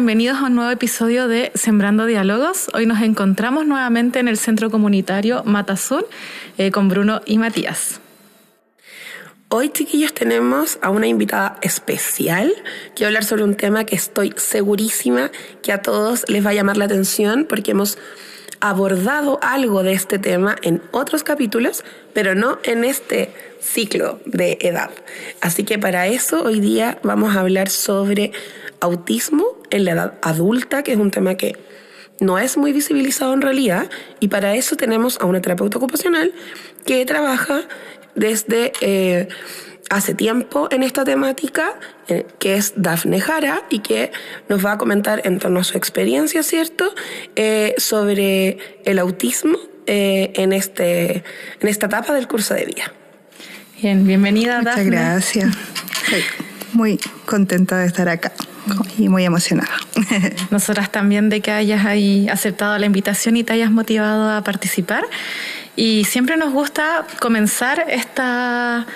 bienvenidos a un nuevo episodio de Sembrando Diálogos. Hoy nos encontramos nuevamente en el Centro Comunitario Matazún con Bruno y Matías. Hoy, chiquillos, tenemos a una invitada especial que va a hablar sobre un tema que estoy segurísima que a todos les va a llamar la atención porque hemos abordado algo de este tema en otros capítulos, pero no en este ciclo de edad. Así que para eso hoy día vamos a hablar sobre autismo en la edad adulta, que es un tema que no es muy visibilizado en realidad, y para eso tenemos a una terapeuta ocupacional que trabaja desde hace tiempo en esta temática, que es Dafne Jara, y que nos va a comentar en torno a su experiencia, ¿cierto?, sobre el autismo en esta etapa del curso de vida. Bien, bienvenida, Dafne. Muchas gracias. Estoy muy contenta de estar acá y muy emocionada. Nosotras también de que hayas ahí aceptado la invitación y te hayas motivado a participar. Y siempre nos gusta comenzar esta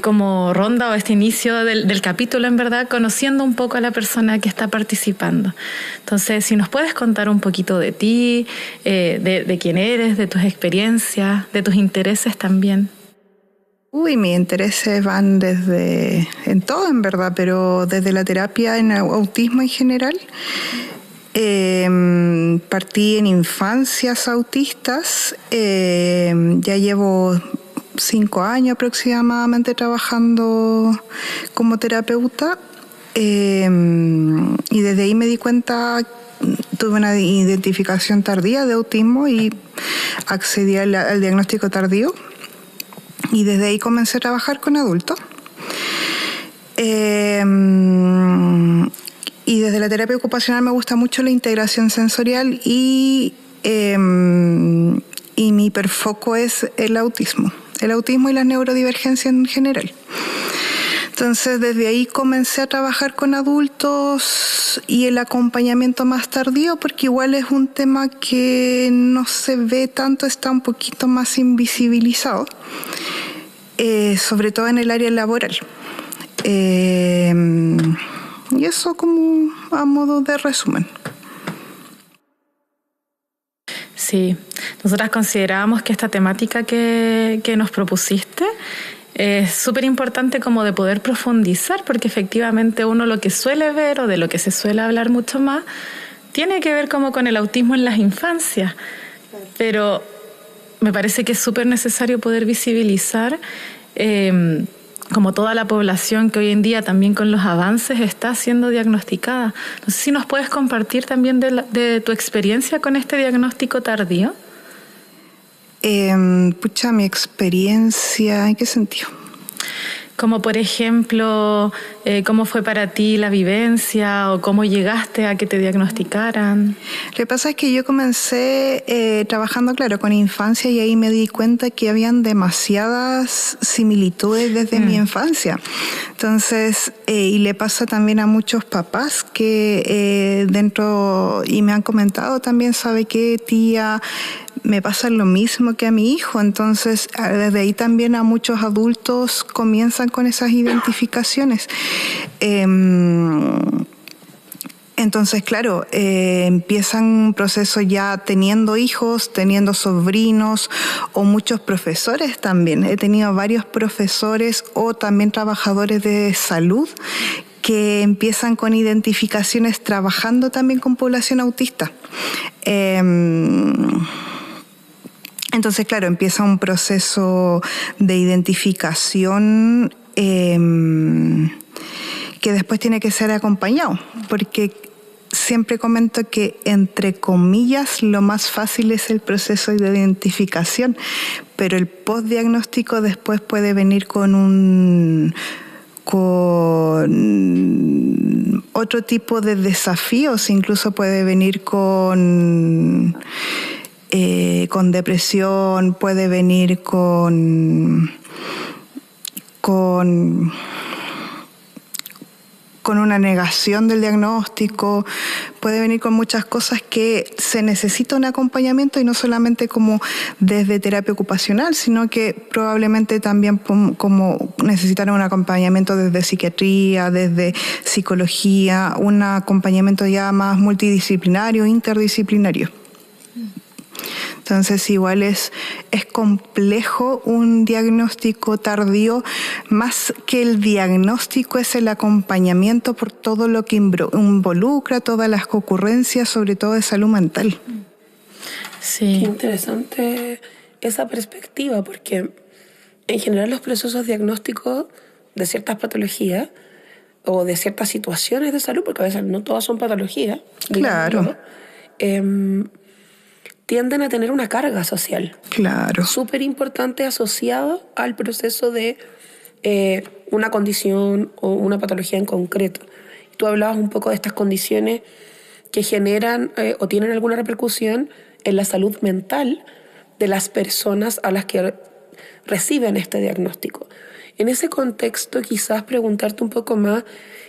como ronda o este inicio del capítulo, en verdad, conociendo un poco a la persona que está participando. Entonces, si nos puedes contar un poquito de ti, de quién eres, de tus experiencias, de tus intereses también. Mis intereses van en todo, en verdad, pero desde la terapia en autismo en general. Partí en infancias autistas, ya llevo 5 años aproximadamente trabajando como terapeuta, y desde ahí me di cuenta, tuve una identificación tardía de autismo y accedí al diagnóstico tardío, y desde ahí comencé a trabajar con adultos. Y desde la terapia ocupacional me gusta mucho la integración sensorial y mi hiperfoco es el autismo y las neurodivergencias en general. Entonces, desde ahí comencé a trabajar con adultos y el acompañamiento más tardío, porque igual es un tema que no se ve tanto, está un poquito más invisibilizado, sobre todo en el área laboral. Y eso como a modo de resumen. Sí, nosotras considerábamos que esta temática que nos propusiste es súper importante como de poder profundizar, porque efectivamente uno lo que suele ver o de lo que se suele hablar mucho más tiene que ver como con el autismo en las infancias, pero me parece que es súper necesario poder visibilizar como toda la población que hoy en día también con los avances está siendo diagnosticada. No sé si nos puedes compartir también de tu experiencia con este diagnóstico tardío. Mi experiencia, ¿en qué sentido? Como por ejemplo, ¿cómo fue para ti la vivencia o cómo llegaste a que te diagnosticaran? Lo que pasa es que yo comencé trabajando, claro, con infancia, y ahí me di cuenta que habían demasiadas similitudes desde mi infancia. Entonces, y le pasa también a muchos papás que y me han comentado también, ¿sabe qué, tía? Me pasa lo mismo que a mi hijo. Entonces, desde ahí también a muchos adultos comienzan con esas identificaciones. Entonces, claro, empiezan un proceso ya teniendo hijos, teniendo sobrinos o muchos profesores también. He tenido varios profesores o también trabajadores de salud que empiezan con identificaciones trabajando también con población autista. Entonces, claro, empieza un proceso de identificación que después tiene que ser acompañado, porque siempre comento que, entre comillas, lo más fácil es el proceso de identificación, pero el postdiagnóstico después puede venir con otro tipo de desafíos, incluso puede venir con depresión, puede venir con con una negación del diagnóstico, puede venir con muchas cosas que se necesita un acompañamiento y no solamente como desde terapia ocupacional, sino que probablemente también como necesitar un acompañamiento desde psiquiatría, desde psicología, un acompañamiento ya más multidisciplinario, interdisciplinario. Entonces igual es complejo un diagnóstico tardío, más que el diagnóstico es el acompañamiento por todo lo que involucra, todas las ocurrencias, sobre todo de salud mental. Sí. Qué interesante esa perspectiva, porque en general los procesos diagnósticos de ciertas patologías o de ciertas situaciones de salud, porque a veces no todas son patologías, claro, tienden a tener una carga social. Claro. Súper importante asociado al proceso de una condición o una patología en concreto. Tú hablabas un poco de estas condiciones que generan o tienen alguna repercusión en la salud mental de las personas a las que reciben este diagnóstico. En ese contexto, quizás preguntarte un poco más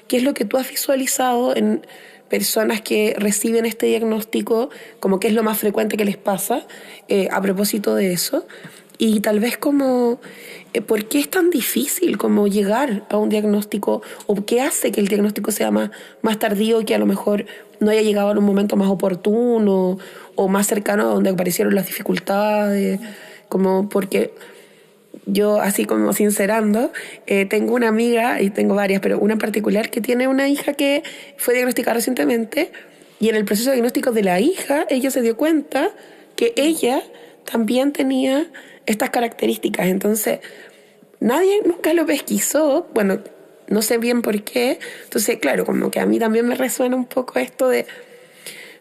qué es lo que tú has visualizado en personas que reciben este diagnóstico, como qué es lo más frecuente que les pasa a propósito de eso, y tal vez como por qué es tan difícil como llegar a un diagnóstico, o qué hace que el diagnóstico sea más tardío y que a lo mejor no haya llegado en un momento más oportuno o más cercano a donde aparecieron las dificultades, como porque yo, así como sincerando, tengo una amiga, y tengo varias, pero una en particular que tiene una hija que fue diagnosticada recientemente, y en el proceso de diagnóstico de la hija, ella se dio cuenta que ella también tenía estas características. Entonces, nadie nunca lo pesquisó, bueno, no sé bien por qué. Entonces, claro, como que a mí también me resuena un poco esto de,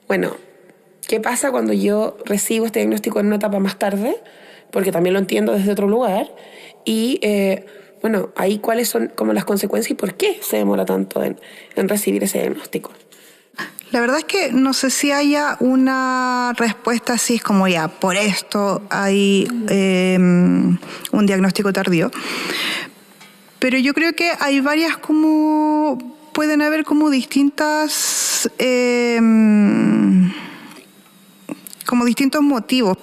bueno, ¿qué pasa cuando yo recibo este diagnóstico en una etapa más tarde? Porque también lo entiendo desde otro lugar, y bueno, ahí cuáles son como las consecuencias y por qué se demora tanto en recibir ese diagnóstico. La verdad es que no sé si haya una respuesta así, es como ya, por esto hay un diagnóstico tardío, pero yo creo que hay varias como, pueden haber como distintas, como distintos motivos.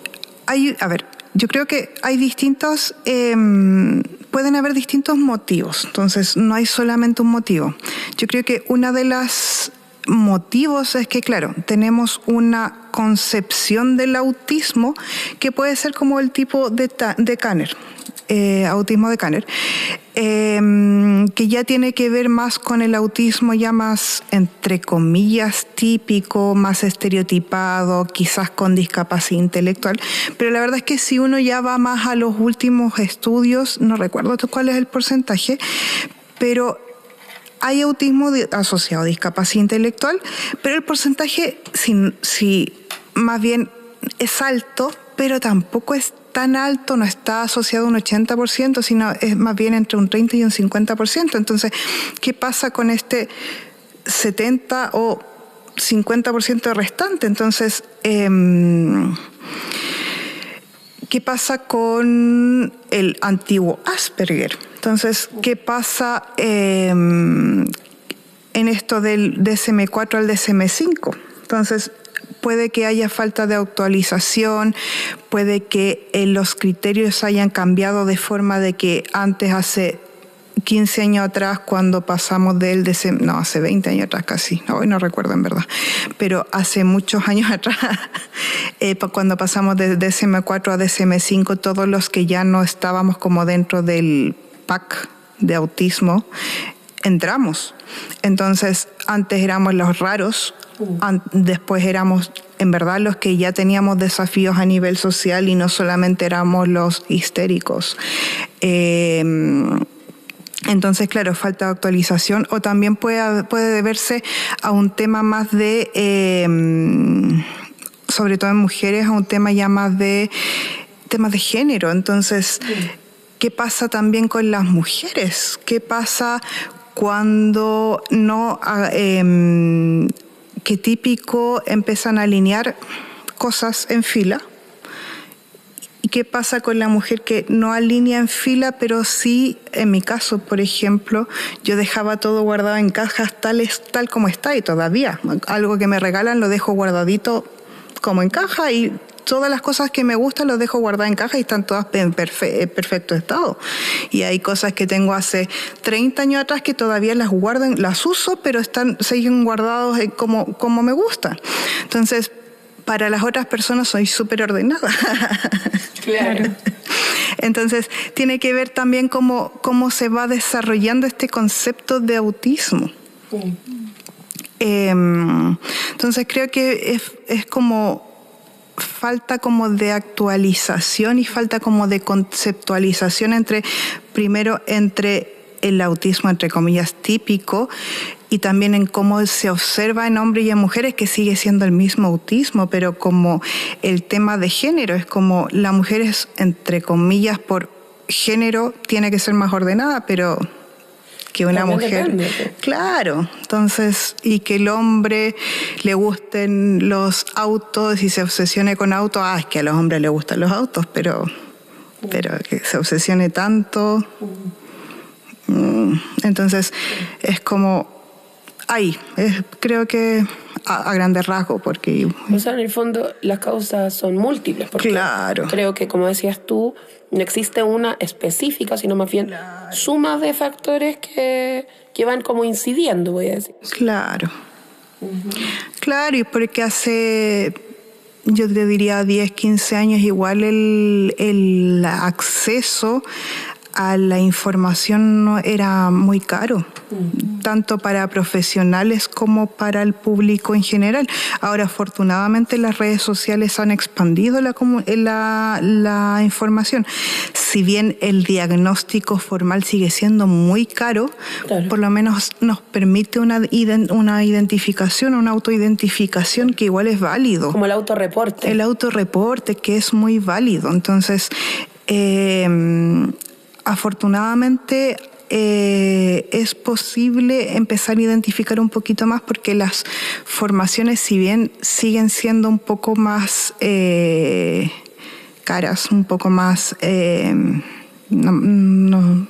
Yo creo que hay distintos, pueden haber distintos motivos, entonces no hay solamente un motivo. Yo creo que una de las motivos es que, claro, tenemos una concepción del autismo que puede ser como el tipo de Kanner, autismo de Kanner, que ya tiene que ver más con el autismo ya más, entre comillas, típico, más estereotipado, quizás con discapacidad intelectual, pero la verdad es que si uno ya va más a los últimos estudios, no recuerdo cuál es el porcentaje, pero hay autismo asociado a discapacidad intelectual, pero el porcentaje si más bien es alto, pero tampoco es tan alto, no está asociado a un 80%, sino es más bien entre un 30 y un 50%. Entonces, ¿qué pasa con este 70 o 50% restante? Entonces, ¿qué pasa con el antiguo Asperger? Entonces, ¿qué pasa en esto del DSM-4 al DSM-5? Entonces, puede que haya falta de actualización, puede que los criterios hayan cambiado de forma de que antes, hace 15 años atrás, cuando pasamos del DSM, no, hace 20 años atrás casi, hoy no recuerdo en verdad, pero hace muchos años atrás, cuando pasamos de DSM-4 a DSM-5, todos los que ya no estábamos como dentro del PAC de autismo, entramos. Entonces, antes éramos los raros, después éramos en verdad los que ya teníamos desafíos a nivel social y no solamente éramos los histéricos. Entonces, claro, falta de actualización, o también puede deberse a un tema más de, sobre todo en mujeres, a un tema ya más de temas de género. Entonces, ¿qué pasa también con las mujeres? ¿Qué pasa cuando no, que típico empiezan a alinear cosas en fila ¿Y qué pasa con la mujer que no alinea en fila, pero sí, en mi caso, por ejemplo, yo dejaba todo guardado en cajas tal como está y todavía. Algo que me regalan lo dejo guardadito como en caja y todas las cosas que me gustan las dejo guardadas en caja y están todas en perfecto estado. Y hay cosas que tengo hace 30 años atrás que todavía las guardo, las uso, pero siguen guardados como me gustan. Entonces, para las otras personas soy súper ordenada. Claro. Entonces, tiene que ver también cómo se va desarrollando este concepto de autismo. Entonces, creo que es como falta como de actualización y falta como de conceptualización entre el autismo, entre comillas, típico, y también en cómo se observa en hombres y en mujeres, que sigue siendo el mismo autismo, pero como el tema de género, es como la mujer es, entre comillas, por género, tiene que ser más ordenada, pero que una también mujer... depende. Claro, entonces, y que el hombre le gusten los autos y se obsesione con autos, es que a los hombres les gustan los autos, pero que se obsesione tanto... Entonces, es como... creo que a grandes rasgos, porque... O sea, en el fondo las causas son múltiples, porque Claro. creo que, como decías tú, no existe una específica, sino más bien suma de factores que van como incidiendo, voy a decir. Claro. Claro, y porque hace, yo te diría 10, 15 años, igual el acceso a la información no era muy caro, tanto para profesionales como para el público en general. Ahora, afortunadamente, las redes sociales han expandido la información. Si bien el diagnóstico formal sigue siendo muy caro, Claro. por lo menos nos permite una identificación, una autoidentificación que igual es válido. Como el autorreporte. El autorreporte, que es muy válido. Entonces, afortunadamente es posible empezar a identificar un poquito más, porque las formaciones, si bien siguen siendo un poco más caras, un poco más... no,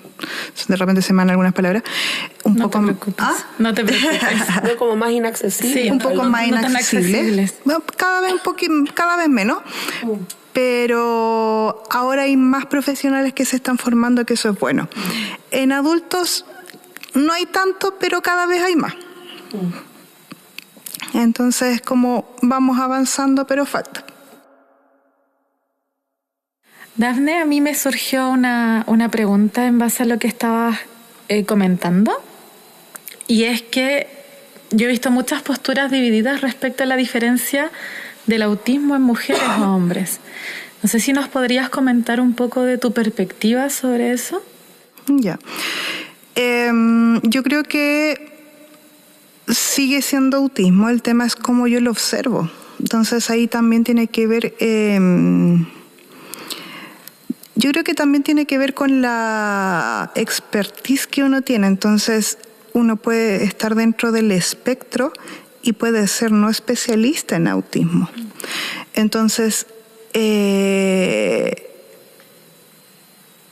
de repente se me van algunas palabras. No te preocupes. No te preocupes. ¿No? Como más inaccesible. Sí, un poco no más tan inaccesibles. accesibles. Bueno, cada vez menos. Pero ahora hay más profesionales que se están formando, que eso es bueno. En adultos no hay tanto, pero cada vez hay más. Entonces, como vamos avanzando, pero falta. Dafne, a mí me surgió una pregunta en base a lo que estabas comentando, y es que yo he visto muchas posturas divididas respecto a la diferencia del autismo en mujeres o hombres. No sé si nos podrías comentar un poco de tu perspectiva sobre eso. Ya. Yo creo que sigue siendo autismo, el tema es cómo yo lo observo. Entonces ahí también tiene que ver... yo creo que también tiene que ver con la expertise que uno tiene. Entonces, uno puede estar dentro del espectro y puede ser no especialista en autismo. Entonces,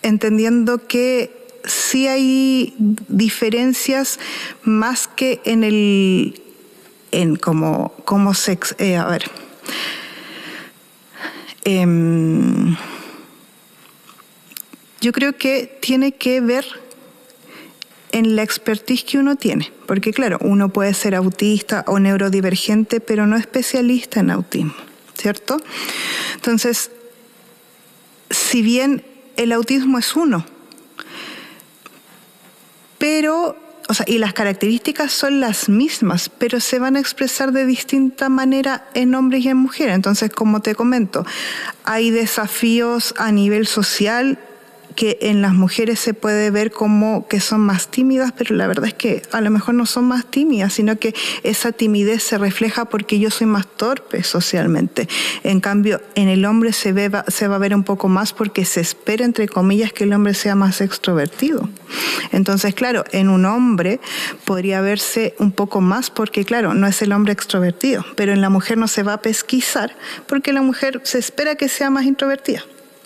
entendiendo que sí hay diferencias más que en cómo se... a ver... yo creo que tiene que ver en la expertise que uno tiene. Porque claro, uno puede ser autista o neurodivergente, pero no especialista en autismo, ¿cierto? Entonces, si bien el autismo es uno, pero, y las características son las mismas, pero se van a expresar de distinta manera en hombres y en mujeres. Entonces, como te comento, hay desafíos a nivel social que en las mujeres se puede ver como que son más tímidas, pero la verdad es que a lo mejor no son más tímidas, sino que esa timidez se refleja porque yo soy más torpe socialmente. En cambio, en el hombre se va a ver un poco más porque se espera, entre comillas, que el hombre sea más extrovertido. Entonces, claro, en un hombre podría verse un poco más porque, claro, no es el hombre extrovertido, pero en la mujer no se va a pesquisar porque la mujer se espera que sea más introvertida.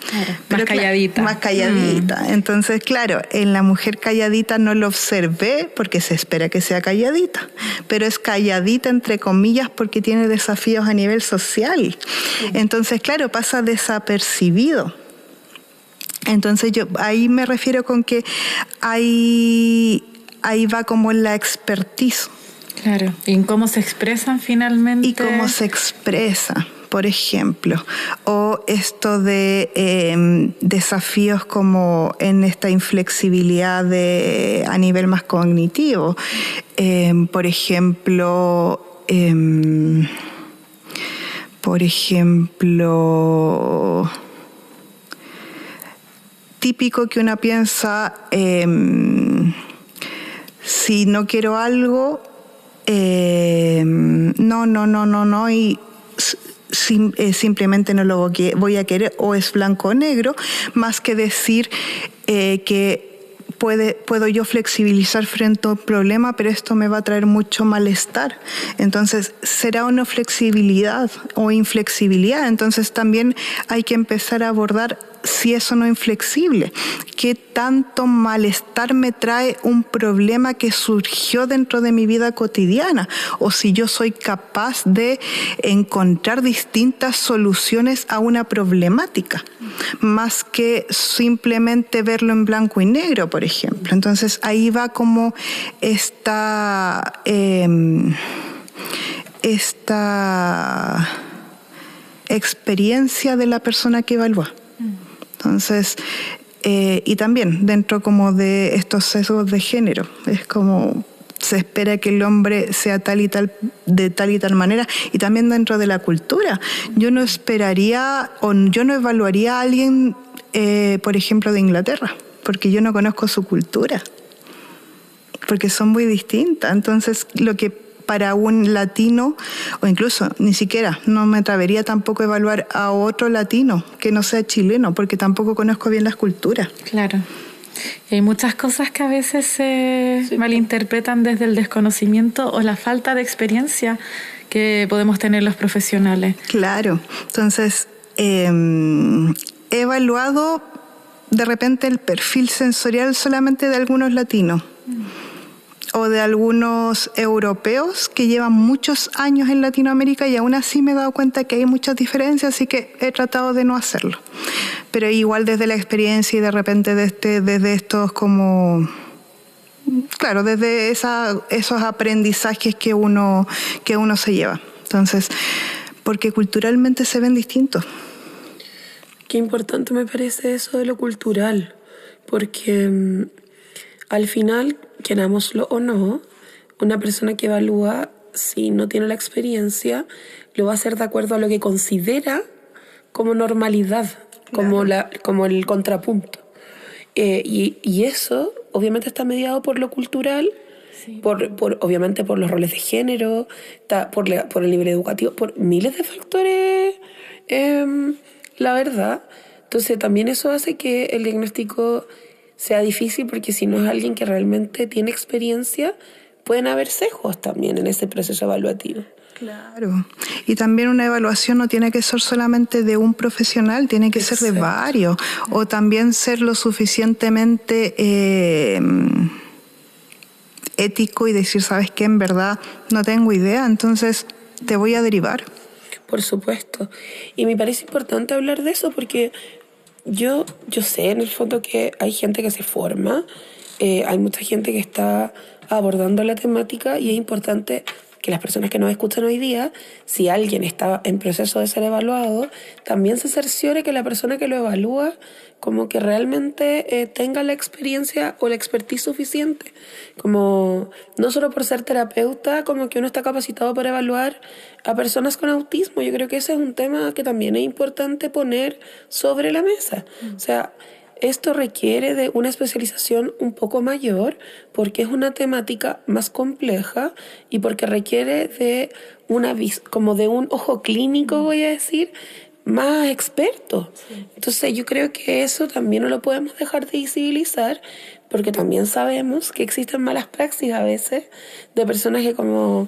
Claro, más calladita. Más calladita. Entonces, claro, en la mujer calladita no lo observé porque se espera que sea calladita, pero es calladita entre comillas porque tiene desafíos a nivel social. Entonces, claro, pasa desapercibido. Entonces, yo ahí me refiero con que ahí va como la expertise. Claro, y en cómo se expresan finalmente. Y cómo se expresa, por ejemplo. O esto de desafíos como en esta inflexibilidad a nivel más cognitivo. Por ejemplo, típico que uno piensa, si no quiero algo, no, y simplemente no lo voy a querer, o es blanco o negro, más que decir que puedo yo flexibilizar frente a un problema, pero esto me va a traer mucho malestar. Entonces, ¿será una flexibilidad o inflexibilidad? Entonces, también hay que empezar a abordar si eso no es inflexible. ¿Qué tanto malestar me trae un problema que surgió dentro de mi vida cotidiana? O si yo soy capaz de encontrar distintas soluciones a una problemática, más que simplemente verlo en blanco y negro, por ejemplo. Entonces, ahí va como esta experiencia de la persona que evalúa. Entonces, y también dentro como de estos sesgos de género, es como se espera que el hombre sea tal y tal, de tal y tal manera, y también dentro de la cultura. Yo no esperaría, o yo no evaluaría a alguien, por ejemplo, de Inglaterra, porque yo no conozco su cultura, porque son muy distintas. Entonces, lo que para un latino, o incluso ni siquiera, no me atrevería tampoco a evaluar a otro latino que no sea chileno, porque tampoco conozco bien las culturas. Claro. Y hay muchas cosas que a veces se malinterpretan desde el desconocimiento o la falta de experiencia que podemos tener los profesionales. Claro. Entonces, he evaluado de repente el perfil sensorial solamente de algunos latinos. O de algunos europeos que llevan muchos años en Latinoamérica, y aún así me he dado cuenta que hay muchas diferencias, así que he tratado de no hacerlo. Pero igual desde la experiencia y de repente desde estos como... Claro, desde esos aprendizajes que uno se lleva. Entonces, porque culturalmente se ven distintos. Qué importante me parece eso de lo cultural, porque al final, querámoslo o no, una persona que evalúa, si no tiene la experiencia, lo va a hacer de acuerdo a lo que considera como normalidad, claro, como el contrapunto. Y eso obviamente está mediado por lo cultural, sí, obviamente por los roles de género, por el nivel educativo, por miles de factores, la verdad. Entonces también eso hace que el diagnóstico sea difícil, porque si no es alguien que realmente tiene experiencia, pueden haber sesgos también en ese proceso evaluativo. Claro. Y también una evaluación no tiene que ser solamente de un profesional, tiene que ser de varios. O también ser lo suficientemente ético y decir, ¿sabes qué? En verdad no tengo idea, entonces te voy a derivar. Por supuesto. Y me parece importante hablar de eso porque yo sé en el fondo que hay gente que se forma, hay mucha gente que está abordando la temática, y es importante que las personas que nos escuchan hoy día, si alguien está en proceso de ser evaluado, también se cerciore que la persona que lo evalúa como que realmente tenga la experiencia o la expertise suficiente. Como no solo por ser terapeuta, como que uno está capacitado para evaluar a personas con autismo. Yo creo que ese es un tema que también es importante poner sobre la mesa. O sea, esto requiere de una especialización un poco mayor porque es una temática más compleja y porque requiere de como de un ojo clínico, voy a decir, más experto. Sí. Entonces yo creo que eso también no lo podemos dejar de visibilizar, porque también sabemos que existen malas praxis a veces de personas que como,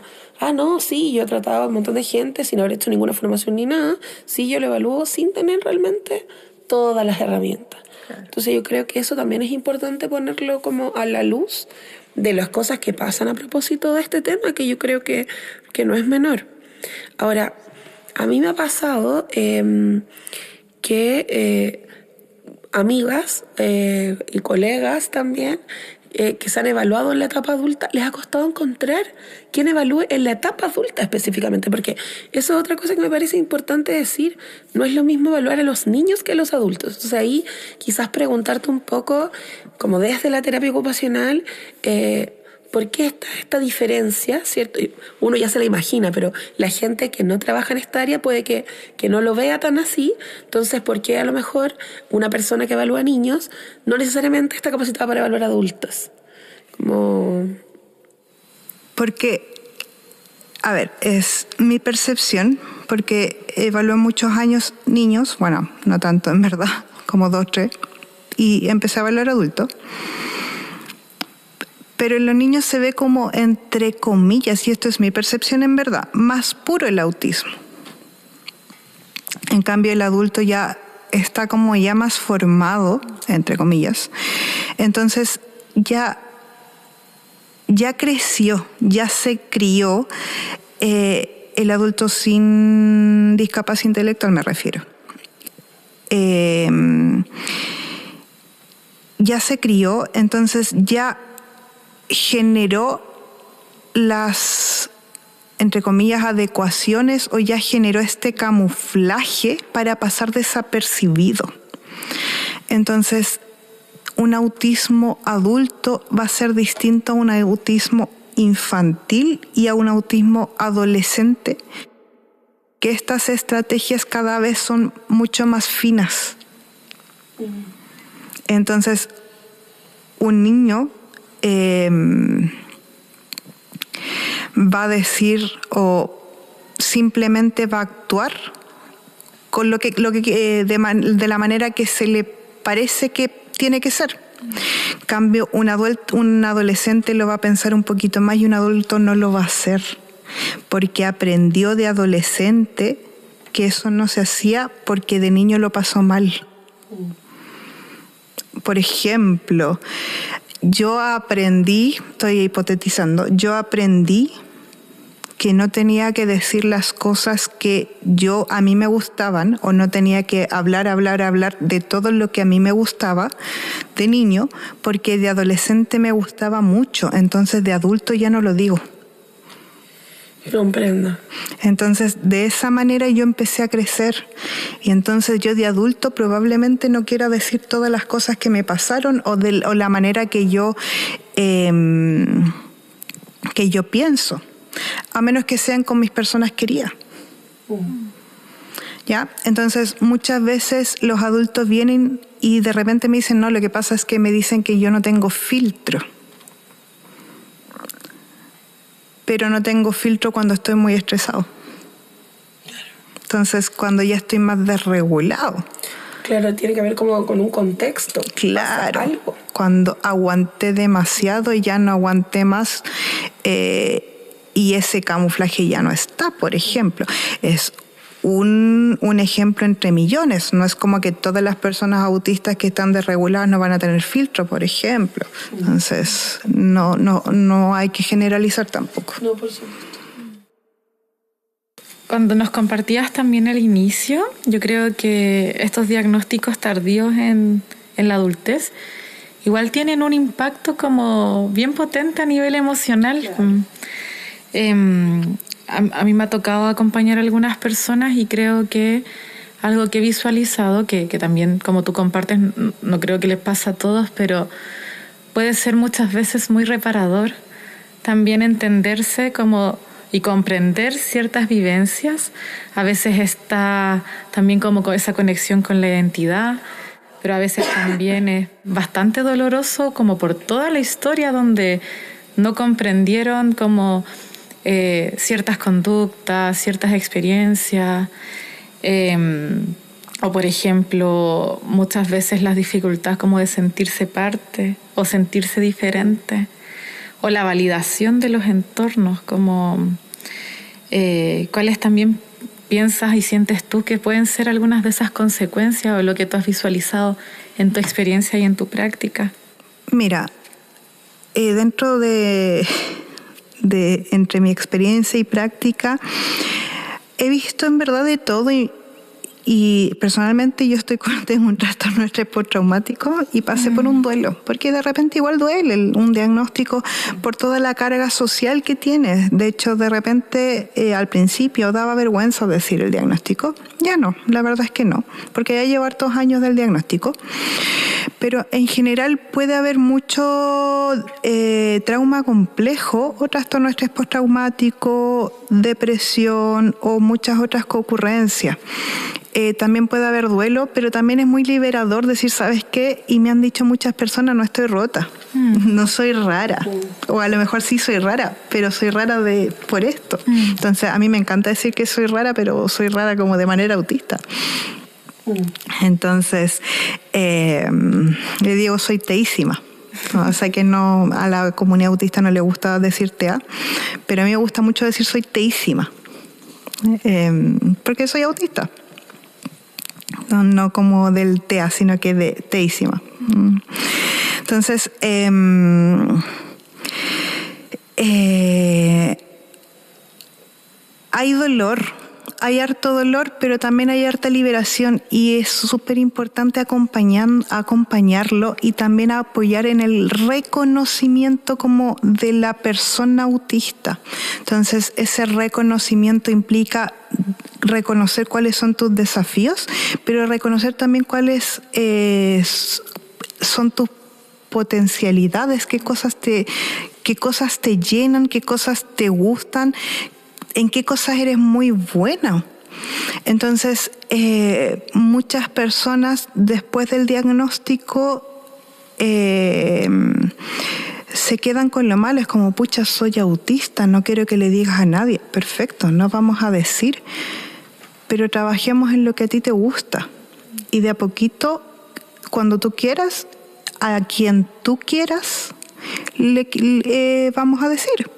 no, sí, yo he tratado a un montón de gente sin haber hecho ninguna formación ni nada, sí, yo lo evalúo sin tener realmente todas las herramientas. Entonces yo creo que eso también es importante ponerlo como a la luz de las cosas que pasan a propósito de este tema, que yo creo que no es menor. Ahora, a mí me ha pasado que amigas y colegas también que se han evaluado en la etapa adulta, les ha costado encontrar quién evalúe en la etapa adulta específicamente, porque eso es otra cosa que me parece importante decir. No es lo mismo evaluar a los niños que a los adultos. Entonces ahí quizás preguntarte un poco, como desde la terapia ocupacional, ¿por qué esta diferencia? ¿Cierto? Uno ya se la imagina, pero la gente que no trabaja en esta área puede que no lo vea tan así. Entonces, ¿por qué a lo mejor una persona que evalúa niños no necesariamente está capacitada para evaluar adultos? Porque, a ver, es mi percepción, porque evalué muchos años niños, bueno, no tanto en verdad, como 2, 3, y empecé a evaluar adultos. Pero en los niños se ve como, entre comillas, y esto es mi percepción en verdad, más puro el autismo. En cambio, el adulto ya está como ya más formado, entre comillas. Entonces, ya creció, ya se crió el adulto sin discapacidad intelectual, me refiero. Ya se crió, entonces ya generó las, entre comillas, adecuaciones, o ya generó este camuflaje para pasar desapercibido. Entonces, un autismo adulto va a ser distinto a un autismo infantil y a un autismo adolescente, que estas estrategias cada vez son mucho más finas. Entonces, un niño va a decir o simplemente va a actuar con de la manera que se le parece que tiene que ser. En cambio, un adolescente lo va a pensar un poquito más, y un adulto no lo va a hacer, porque aprendió de adolescente que eso no se hacía, porque de niño lo pasó mal. Por ejemplo, yo aprendí, estoy hipotetizando, que no tenía que decir las cosas que a mí me gustaban, o no tenía que hablar de todo lo que a mí me gustaba de niño, porque de adolescente me gustaba mucho, entonces de adulto ya no lo digo. Comprendo. Entonces, de esa manera yo empecé a crecer, y entonces yo de adulto probablemente no quiera decir todas las cosas que me pasaron, o la manera que yo pienso, a menos que sean con mis personas queridas. ¿Ya? Entonces, muchas veces los adultos vienen y de repente me dicen, no, lo que pasa es que me dicen que yo no tengo filtro. Pero no tengo filtro cuando estoy muy estresado. Entonces, cuando ya estoy más desregulado. Claro, tiene que ver como con un contexto. Claro, algo. Cuando aguanté demasiado y ya no aguanté más, y ese camuflaje ya no está, por ejemplo. Es un ejemplo entre millones. No es como que todas las personas autistas que están desreguladas no van a tener filtro, por ejemplo. Entonces, no hay que generalizar tampoco. No, por supuesto. Cuando nos compartías también el inicio, yo creo que estos diagnósticos tardíos en la adultez igual tienen un impacto como bien potente a nivel emocional. Claro. A mí me ha tocado acompañar a algunas personas, y creo que algo que he visualizado, que también como tú compartes, no creo que les pasa a todos, pero puede ser muchas veces muy reparador también entenderse como y comprender ciertas vivencias. A veces está también como con esa conexión con la identidad, pero a veces también es bastante doloroso como por toda la historia donde no comprendieron como ciertas conductas, ciertas experiencias, o por ejemplo muchas veces las dificultades como de sentirse parte o sentirse diferente, o la validación de los entornos, como cuáles también piensas y sientes tú que pueden ser algunas de esas consecuencias o lo que tú has visualizado en tu experiencia y en tu práctica? Mira, dentro de entre mi experiencia y práctica, he visto en verdad de todo y personalmente yo tengo un trastorno de estrés postraumático y pasé por un duelo, porque de repente igual duele un diagnóstico por toda la carga social que tiene. De hecho, de repente al principio daba vergüenza decir el diagnóstico. Ya no, la verdad es que no, porque ya llevo hartos años del diagnóstico. Pero en general puede haber mucho trauma complejo o trastorno de estrés postraumático, depresión o muchas otras concurrencias. También puede haber duelo, pero también es muy liberador decir, ¿sabes qué? Y me han dicho muchas personas, no estoy rota, no soy rara. O a lo mejor sí soy rara, pero soy rara por esto. Entonces a mí me encanta decir que soy rara, pero soy rara como de manera autista. Entonces, le digo, soy teísima. No, o sea que no, a la comunidad autista no le gusta decir tea, pero a mí me gusta mucho decir soy teísima, porque soy autista. No como del TEA, sino que de teísima. Entonces, hay dolor, hay harto dolor, pero también hay harta liberación y es súper importante acompañarlo y también apoyar en el reconocimiento como de la persona autista. Entonces, ese reconocimiento implica reconocer cuáles son tus desafíos, pero reconocer también cuáles son tus potencialidades, qué cosas te llenan, qué cosas te gustan, en qué cosas eres muy buena. Entonces, muchas personas después del diagnóstico se quedan con lo malo, es como, pucha, soy autista, no quiero que le digas a nadie. Perfecto, no vamos a decir, pero trabajemos en lo que a ti te gusta. Y de a poquito, cuando tú quieras, a quien tú quieras, vamos a decir.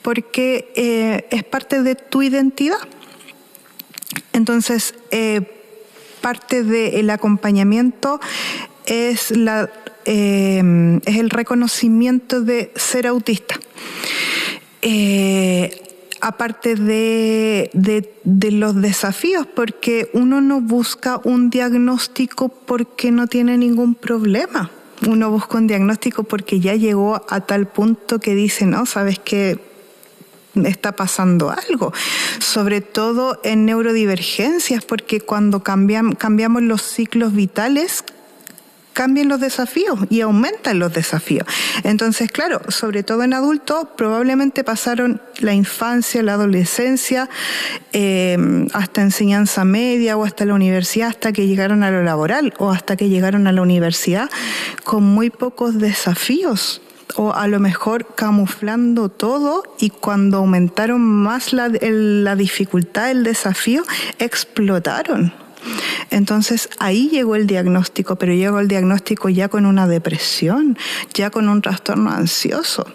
Porque es parte de tu identidad. Entonces, parte del acompañamiento es el reconocimiento de ser autista. Aparte de los desafíos, porque uno no busca un diagnóstico porque no tiene ningún problema. Uno busca un diagnóstico porque ya llegó a tal punto que dice, no, sabes que está pasando algo, sobre todo en neurodivergencias, porque cuando cambiamos los ciclos vitales, cambian los desafíos y aumentan los desafíos. Entonces, claro, sobre todo en adultos, probablemente pasaron la infancia, la adolescencia, hasta enseñanza media o hasta la universidad, hasta que llegaron a lo laboral o hasta que llegaron a la universidad con muy pocos desafíos, o a lo mejor camuflando todo, y cuando aumentaron más la dificultad, el desafío, explotaron. Entonces ahí llegó el diagnóstico, pero llegó el diagnóstico ya con una depresión, ya con un trastorno ansioso,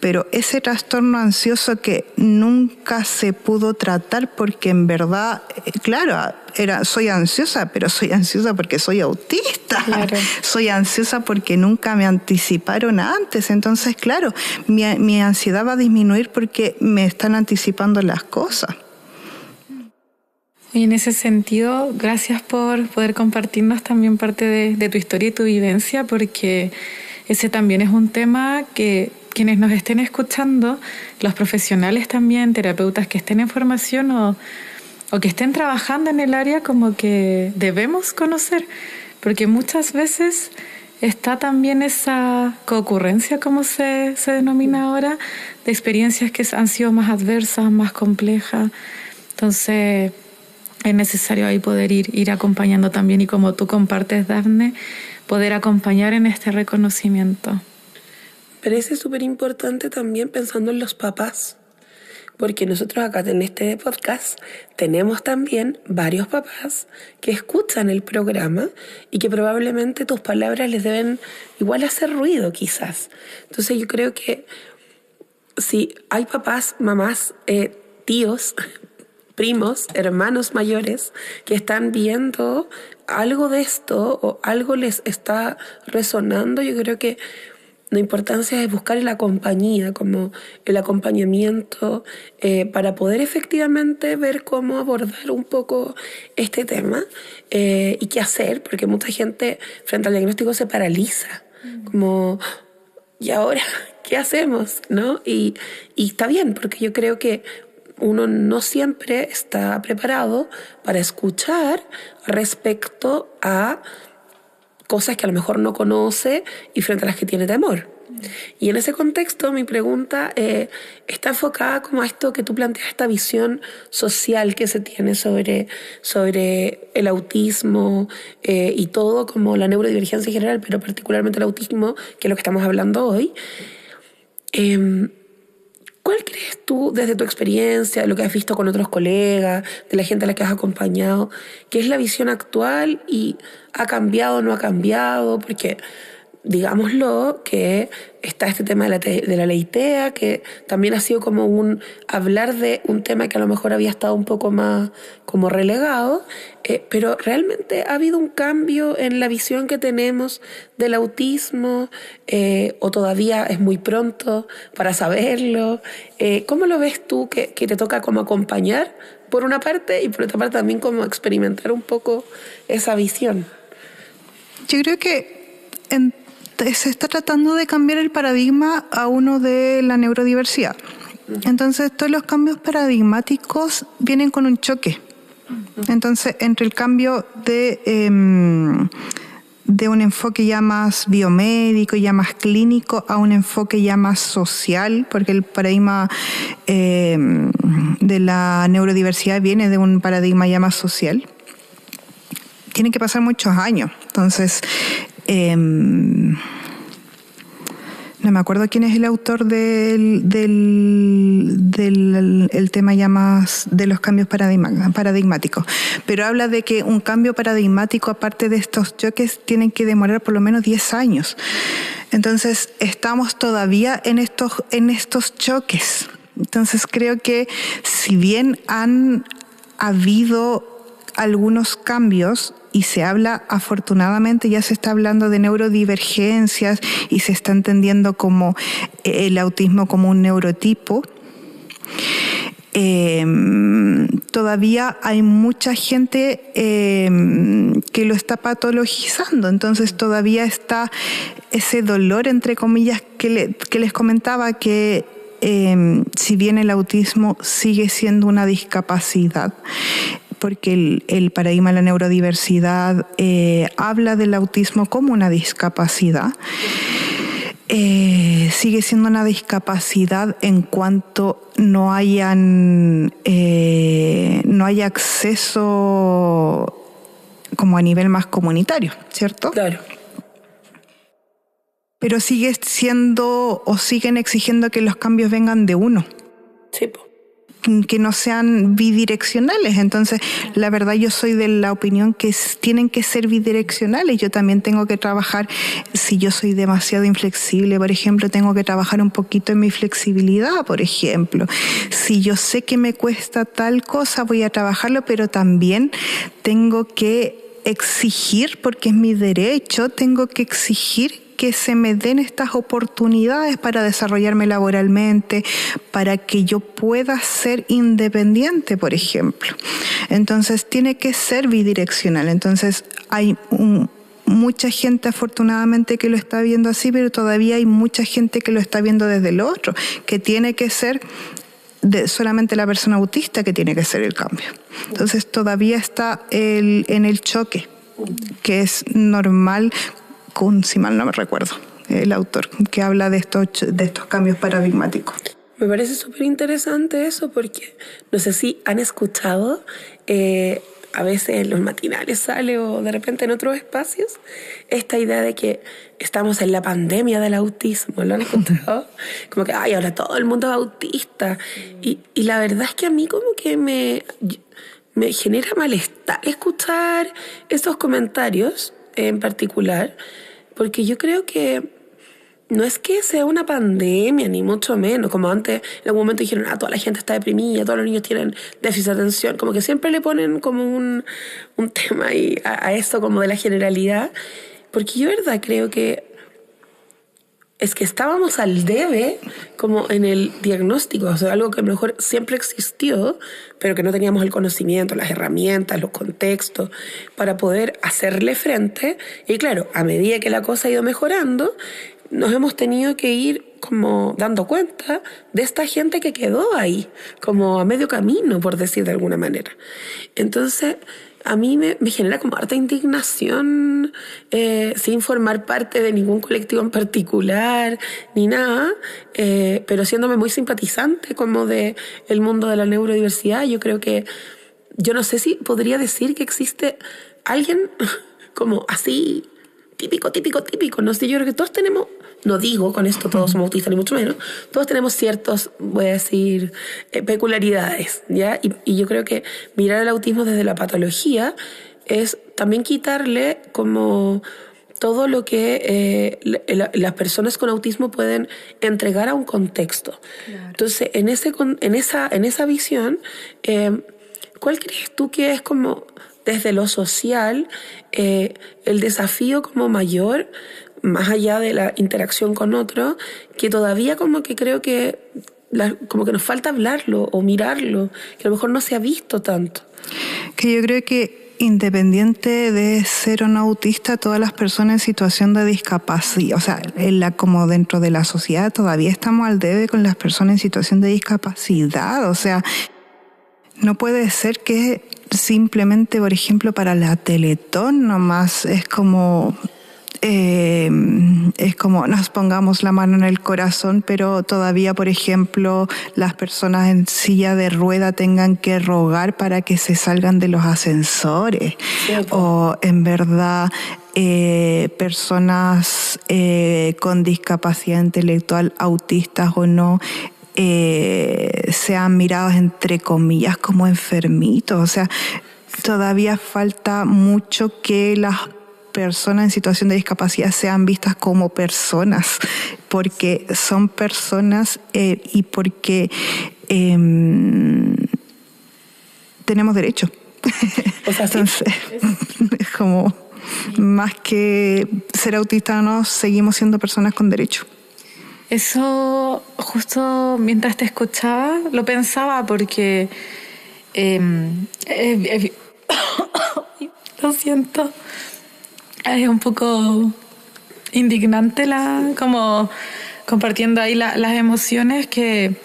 pero ese trastorno ansioso que nunca se pudo tratar porque en verdad, claro, soy ansiosa, pero soy ansiosa porque soy autista. Claro. Soy ansiosa porque nunca me anticiparon antes. Entonces, claro, mi ansiedad va a disminuir porque me están anticipando las cosas. Y en ese sentido, gracias por poder compartirnos también parte de tu historia y tu vivencia, porque ese también es un tema que quienes nos estén escuchando, los profesionales también, terapeutas que estén en formación o que estén trabajando en el área, como que debemos conocer, porque muchas veces está también esa concurrencia, como se denomina ahora, de experiencias que han sido más adversas, más complejas. Entonces, es necesario ahí poder ir acompañando también, y como tú compartes, Dafne, poder acompañar en este reconocimiento. Parece súper importante también pensando en los papás, porque nosotros acá en este podcast tenemos también varios papás que escuchan el programa y que probablemente tus palabras les deben igual hacer ruido quizás. Entonces yo creo que si hay papás, mamás, tíos, primos, hermanos mayores, que están viendo algo de esto o algo les está resonando, yo creo que la importancia es buscar la compañía, como el acompañamiento, para poder efectivamente ver cómo abordar un poco este tema y qué hacer, porque mucha gente frente al diagnóstico se paraliza, como, ¿y ahora qué hacemos? ¿No? Y está bien, porque yo creo que uno no siempre está preparado para escuchar respecto a cosas que a lo mejor no conoce y frente a las que tiene temor. Y en ese contexto mi pregunta está enfocada como a esto que tú planteas, esta visión social que se tiene sobre el autismo y todo, como la neurodivergencia en general, pero particularmente el autismo, que es lo que estamos hablando hoy. ¿Cuál crees tú, desde tu experiencia, de lo que has visto con otros colegas, de la gente a la que has acompañado, que es la visión actual y ha cambiado o no ha cambiado? Porque, digámoslo, que está este tema de la ley TEA, que también ha sido como hablar de un tema que a lo mejor había estado un poco más como relegado, pero realmente ha habido un cambio en la visión que tenemos del autismo, o todavía es muy pronto para saberlo. ¿Cómo lo ves tú que te toca como acompañar por una parte y por otra parte también como experimentar un poco esa visión? Yo creo que se está tratando de cambiar el paradigma a uno de la neurodiversidad. Entonces, todos los cambios paradigmáticos vienen con un choque. Entonces, entre el cambio de un enfoque ya más biomédico, ya más clínico, a un enfoque ya más social, porque el paradigma de la neurodiversidad viene de un paradigma ya más social, tienen que pasar muchos años. Entonces, no me acuerdo quién es el autor del tema ya más de los cambios paradigmáticos, pero habla de que un cambio paradigmático, aparte de estos choques, tienen que demorar por lo menos 10 años. Entonces, estamos todavía en estos choques. Entonces, creo que si bien han habido algunos cambios, y se habla, afortunadamente ya se está hablando de neurodivergencias y se está entendiendo como el autismo como un neurotipo, todavía hay mucha gente que lo está patologizando. Entonces todavía está ese dolor, entre comillas, que les comentaba, que si bien el autismo sigue siendo una discapacidad, porque el paradigma de la neurodiversidad habla del autismo como una discapacidad, sigue siendo una discapacidad en cuanto no haya acceso como a nivel más comunitario, ¿cierto? Claro. Pero sigue siendo o siguen exigiendo que los cambios vengan de uno. Sí, po. Que no sean bidireccionales. Entonces, la verdad, yo soy de la opinión que tienen que ser bidireccionales. Yo también tengo que trabajar, si yo soy demasiado inflexible, por ejemplo, tengo que trabajar un poquito en mi flexibilidad, por ejemplo. Si yo sé que me cuesta tal cosa, voy a trabajarlo, pero también tengo que exigir, porque es mi derecho, tengo que exigir que se me den estas oportunidades para desarrollarme laboralmente, para que yo pueda ser independiente, por ejemplo. Entonces, tiene que ser bidireccional. Entonces, hay mucha gente, afortunadamente, que lo está viendo así, pero todavía hay mucha gente que lo está viendo desde el otro, que tiene que ser solamente la persona autista que tiene que hacer el cambio. Entonces, todavía está en el choque, que es normal, si mal no me recuerdo, el autor, que habla de estos cambios paradigmáticos. Me parece súper interesante eso, porque no sé si han escuchado, a veces en los matinales sale o de repente en otros espacios, esta idea de que estamos en la pandemia del autismo. ¿Lo han escuchado? Como que, ahora todo el mundo es autista. Y la verdad es que a mí como que me genera malestar escuchar esos comentarios en particular, porque yo creo que no es que sea una pandemia, ni mucho menos. Como antes, en algún momento dijeron, toda la gente está deprimida, todos los niños tienen déficit de atención. Como que siempre le ponen como un tema ahí a esto como de la generalidad. Porque yo, verdad, creo que es que estábamos al debe como en el diagnóstico, o sea, algo que a lo mejor siempre existió, pero que no teníamos el conocimiento, las herramientas, los contextos para poder hacerle frente. Y claro, a medida que la cosa ha ido mejorando, nos hemos tenido que ir como dando cuenta de esta gente que quedó ahí, como a medio camino, por decir de alguna manera. Entonces, a mí me genera como harta indignación, sin formar parte de ningún colectivo en particular, ni nada, pero siéndome muy simpatizante como de el mundo de la neurodiversidad. Yo creo que, yo no sé si podría decir que existe alguien como así, típico, no sé, yo creo que todos tenemos, no digo con esto todos somos autistas ni mucho menos, todos tenemos ciertos, voy a decir, peculiaridades, ¿ya? Y yo creo que mirar el autismo desde la patología es también quitarle como todo lo que las personas con autismo pueden entregar a un contexto. Claro. Entonces, en esa visión, ¿cuál crees tú que es como desde lo social el desafío como mayor, más allá de la interacción con otro, que todavía como que creo que como que nos falta hablarlo o mirarlo, que a lo mejor no se ha visto tanto? Que yo creo que independiente de ser o no autista, todas las personas en situación de discapacidad, o sea, como dentro de la sociedad todavía estamos al debe con las personas en situación de discapacidad. O sea, no puede ser que simplemente, por ejemplo, para la Teletón nomás es como nos pongamos la mano en el corazón, pero todavía, por ejemplo, las personas en silla de rueda tengan que rogar para que se salgan de los ascensores. Sí, o en verdad personas con discapacidad intelectual, autistas o no, sean mirados entre comillas como enfermitos. O sea, todavía falta mucho que las personas en situación de discapacidad sean vistas como personas, porque son personas y porque tenemos derechos. O sea, entonces, es como más que ser autista o no, seguimos siendo personas con derechos. Eso, justo mientras te escuchaba, lo pensaba porque lo siento, es un poco indignante como compartiendo ahí las emociones, que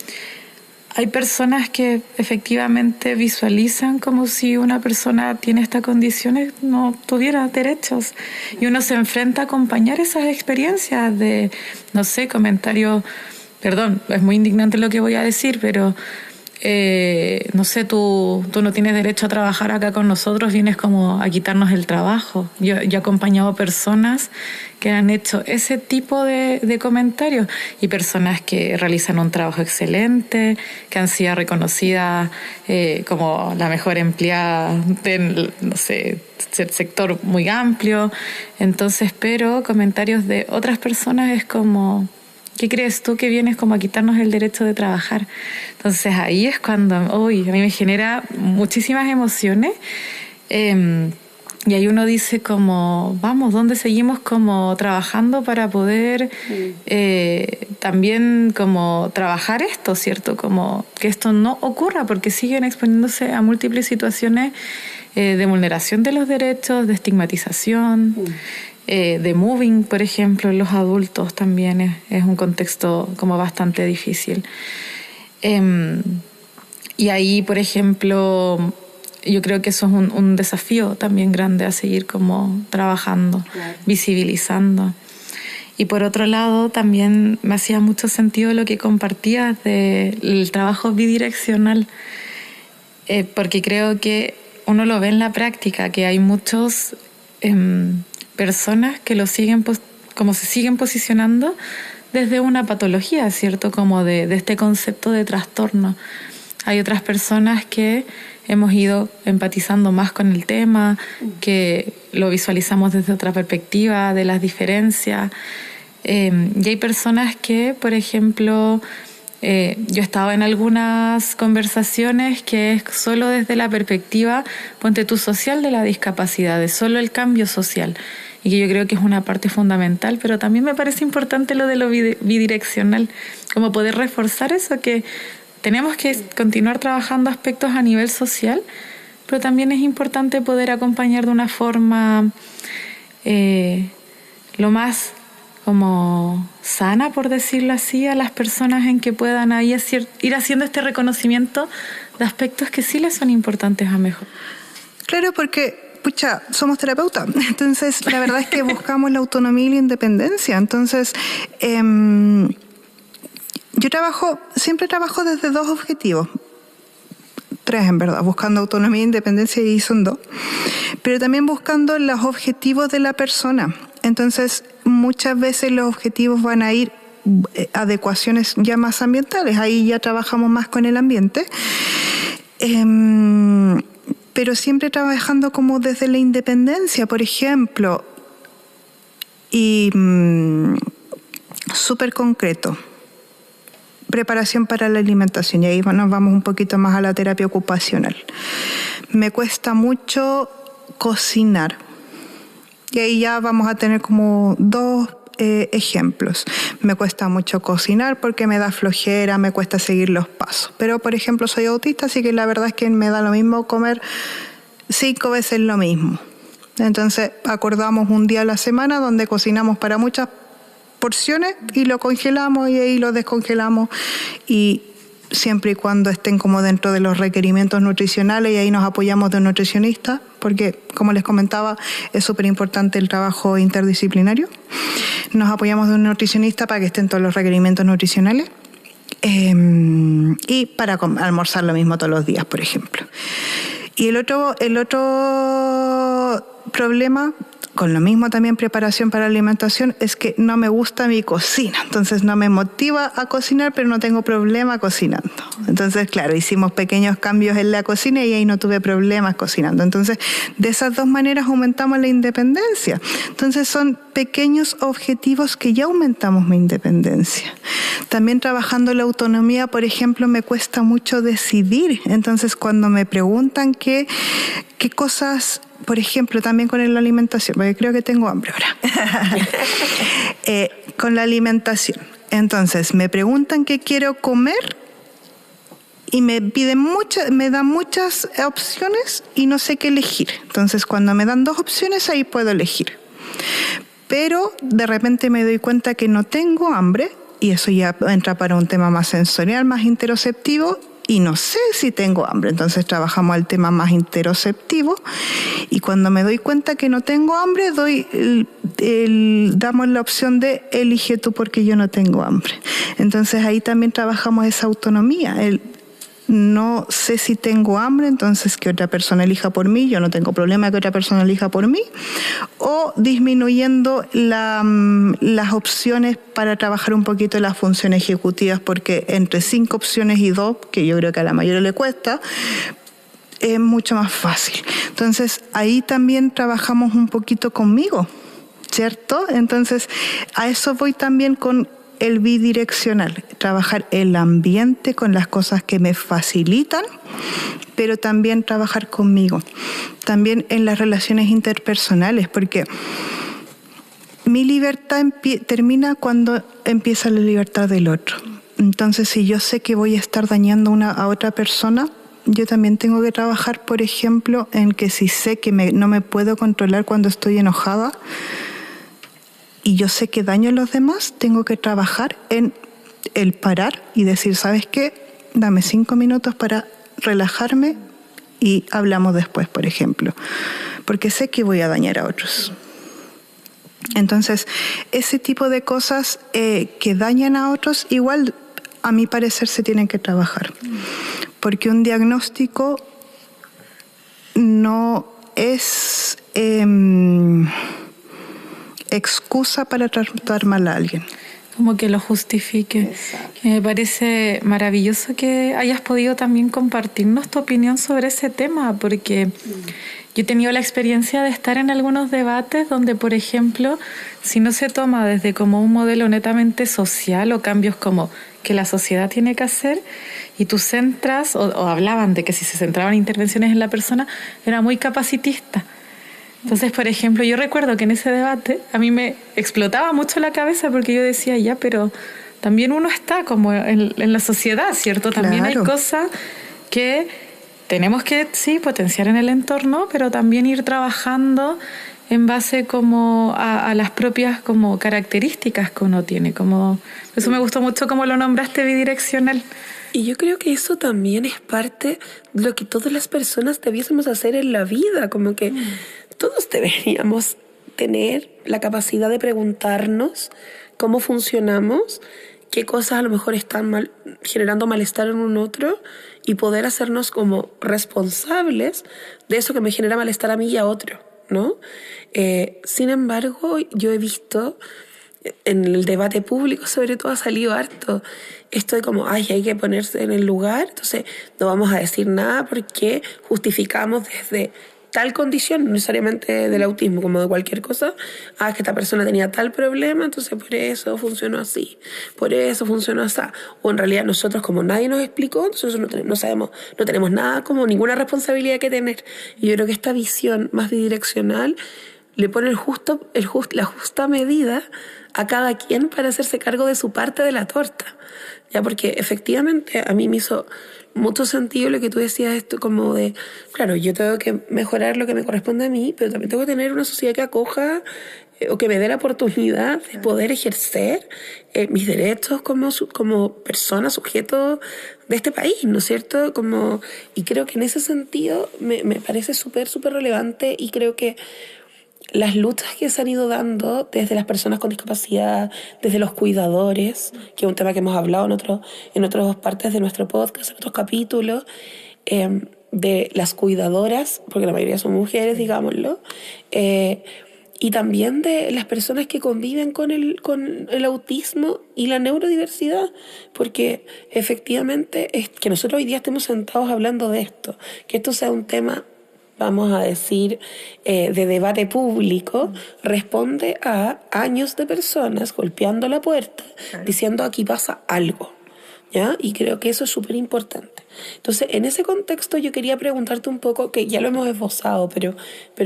hay personas que efectivamente visualizan como si una persona tiene estas condiciones no tuviera derechos, y uno se enfrenta a acompañar esas experiencias de, no sé, comentarios, perdón, es muy indignante lo que voy a decir, pero no sé, tú no tienes derecho a trabajar acá con nosotros, vienes como a quitarnos el trabajo. Yo he acompañado personas que han hecho ese tipo de comentarios, y personas que realizan un trabajo excelente, que han sido reconocidas como la mejor empleada del, no sé, sector muy amplio. Entonces, pero comentarios de otras personas es como, ¿qué crees tú que vienes como a quitarnos el derecho de trabajar? Entonces ahí es cuando a mí me genera muchísimas emociones, y ahí uno dice como, vamos, ¿dónde seguimos como trabajando para poder también como trabajar esto, ¿cierto? Como que esto no ocurra, porque siguen exponiéndose a múltiples situaciones de vulneración de los derechos, de estigmatización, de moving, por ejemplo, en los adultos también es un contexto como bastante difícil. Y ahí, por ejemplo, yo creo que eso es un desafío también grande a seguir como trabajando, claro, visibilizando. Y por otro lado, también me hacía mucho sentido lo que compartías del trabajo bidireccional, porque creo que uno lo ve en la práctica, que hay muchos personas que lo siguen como se siguen posicionando desde una patología, ¿cierto? Como de este concepto de trastorno. Hay otras personas que hemos ido empatizando más con el tema, que lo visualizamos desde otra perspectiva, de las diferencias. Y hay personas que, por ejemplo, yo he estado en algunas conversaciones que es solo desde la perspectiva, ponte tú, social de la discapacidad, de solo el cambio social, y que yo creo que es una parte fundamental, pero también me parece importante lo de lo bidireccional, como poder reforzar eso, que tenemos que continuar trabajando aspectos a nivel social, pero también es importante poder acompañar de una forma lo más como sana, por decirlo así, a las personas en que puedan ahí ir haciendo este reconocimiento de aspectos que sí les son importantes a mejor. Claro, porque somos terapeutas, entonces la verdad es que buscamos la autonomía y la independencia. Entonces, yo siempre trabajo desde dos objetivos. 3 en verdad, buscando autonomía e independencia, y son 2, pero también buscando los objetivos de la persona. Entonces, muchas veces los objetivos van a ir adecuaciones ya más ambientales, ahí ya trabajamos más con el ambiente, pero siempre trabajando como desde la independencia, por ejemplo, y súper concreto. Preparación para la alimentación, y ahí nos vamos un poquito más a la terapia ocupacional. Me cuesta mucho cocinar, y ahí ya vamos a tener como 2 ejemplos. Me cuesta mucho cocinar porque me da flojera, me cuesta seguir los pasos. Pero, por ejemplo, soy autista, así que la verdad es que me da lo mismo comer 5 veces lo mismo. Entonces, acordamos un día a la semana donde cocinamos para muchas porciones y lo congelamos y ahí lo descongelamos, y siempre y cuando estén como dentro de los requerimientos nutricionales, y ahí nos apoyamos de un nutricionista, porque como les comentaba es súper importante el trabajo interdisciplinario. Nos apoyamos de un nutricionista para que estén todos los requerimientos nutricionales, y para almorzar lo mismo todos los días, por ejemplo. Y el otro problema, con lo mismo también preparación para alimentación, es que no me gusta mi cocina. Entonces no me motiva a cocinar, pero no tengo problema cocinando. Entonces, claro, hicimos pequeños cambios en la cocina y ahí no tuve problemas cocinando. Entonces, de esas 2 maneras aumentamos la independencia. Entonces, son pequeños objetivos que ya aumentamos mi independencia. También trabajando la autonomía, por ejemplo, me cuesta mucho decidir. Entonces, cuando me preguntan qué cosas, por ejemplo, también con la alimentación, porque creo que tengo hambre ahora. Con la alimentación. Entonces, me preguntan qué quiero comer y me dan muchas opciones y no sé qué elegir. Entonces, cuando me dan 2 opciones, ahí puedo elegir. Pero de repente me doy cuenta que no tengo hambre, y eso ya entra para un tema más sensorial, más interoceptivo, y no sé si tengo hambre. Entonces trabajamos el tema más interoceptivo, y cuando me doy cuenta que no tengo hambre, damos la opción de elige tú porque yo no tengo hambre. Entonces ahí también trabajamos esa autonomía, no sé si tengo hambre, entonces que otra persona elija por mí, yo no tengo problema que otra persona elija por mí, o disminuyendo las opciones para trabajar un poquito las funciones ejecutivas, porque entre 5 opciones y 2, que yo creo que a la mayoría le cuesta, es mucho más fácil. Entonces ahí también trabajamos un poquito conmigo, ¿cierto? Entonces a eso voy también con el bidireccional, trabajar el ambiente con las cosas que me facilitan, pero también trabajar conmigo, también en las relaciones interpersonales, porque mi libertad termina cuando empieza la libertad del otro. Entonces, si yo sé que voy a estar dañando a otra persona, yo también tengo que trabajar, por ejemplo, en que si sé que no me puedo controlar cuando estoy enojada, y yo sé que daño a los demás, tengo que trabajar en el parar y decir, ¿sabes qué? Dame 5 minutos para relajarme y hablamos después, por ejemplo. Porque sé que voy a dañar a otros. Entonces, ese tipo de cosas que dañan a otros, igual, a mi parecer, se tienen que trabajar. Porque un diagnóstico no es excusa para tratar mal a alguien. como que lo justifique. Exacto. Me parece maravilloso que hayas podido también compartirnos tu opinión sobre ese tema, porque yo he tenido la experiencia de estar en algunos debates donde, por ejemplo, si no se toma desde como un modelo netamente social o cambios como que la sociedad tiene que hacer, y tú centras, o hablaban de que si se centraban intervenciones en la persona, era muy capacitista. Entonces, por ejemplo, yo recuerdo que en ese debate a mí me explotaba mucho la cabeza porque yo decía, ya, pero también uno está como en la sociedad, ¿cierto? También Claro. hay cosas que tenemos que, sí, potenciar en el entorno, pero también ir trabajando en base como a las propias como características que uno tiene. Como, eso me gustó mucho como lo nombraste bidireccional. Y yo creo que eso también es parte de lo que todas las personas debiésemos hacer en la vida, como que todos deberíamos tener la capacidad de preguntarnos cómo funcionamos, qué cosas a lo mejor están generando malestar en un otro y poder hacernos como responsables de eso que me genera malestar a mí y a otro, ¿no? Sin embargo, yo he visto en el debate público, sobre todo, ha salido harto esto de como, ay, hay que ponerse en el lugar, entonces no vamos a decir nada porque justificamos desde tal condición, no necesariamente del autismo, como de cualquier cosa, que esta persona tenía tal problema, entonces por eso funcionó así, por eso funcionó así. O en realidad nosotros, como nadie nos explicó, nosotros no sabemos, no tenemos nada, como ninguna responsabilidad que tener. Y yo creo que esta visión más bidireccional le pone la justa medida a cada quien para hacerse cargo de su parte de la torta. Ya, porque efectivamente a mí me hizo mucho sentido lo que tú decías, esto como de, claro, yo tengo que mejorar lo que me corresponde a mí, pero también tengo que tener una sociedad que acoja o que me dé la oportunidad de poder ejercer mis derechos como persona, sujeto de este país, ¿no es cierto? Y creo que en ese sentido me parece súper, súper relevante, y creo que las luchas que se han ido dando desde las personas con discapacidad, desde los cuidadores, que es un tema que hemos hablado en otras partes de nuestro podcast, en otros capítulos, de las cuidadoras, porque la mayoría son mujeres, digámoslo, y también de las personas que conviven con el autismo y la neurodiversidad, porque efectivamente es que nosotros hoy día estemos sentados hablando de esto, que esto sea un tema, vamos a decir, de debate público, responde a años de personas golpeando la puerta, diciendo aquí pasa algo, ¿ya? Y creo que eso es súper importante. Entonces, en ese contexto yo quería preguntarte un poco, que ya lo hemos esbozado, pero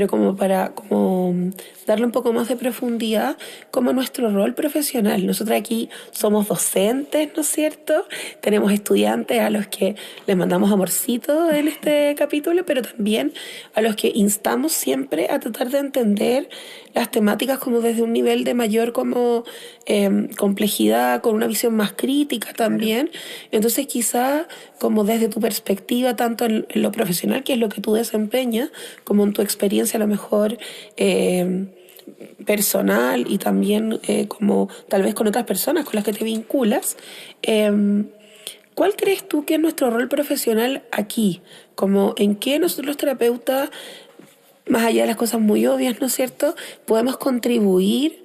como para darle un poco más de profundidad, como nuestro rol profesional. Nosotros aquí somos docentes, ¿no es cierto? Tenemos estudiantes a los que les mandamos amorcito en este capítulo, pero también a los que instamos siempre a tratar de entender las temáticas como desde un nivel de mayor como complejidad, con una visión más crítica también. Entonces quizá como desde tu perspectiva, tanto en lo profesional, que es lo que tú desempeñas, como en tu experiencia a lo mejor personal, y también como tal vez con otras personas con las que te vinculas, ¿cuál crees tú que es nuestro rol profesional aquí? Como en qué nosotros los terapeutas, más allá de las cosas muy obvias, ¿no es cierto?, podemos contribuir,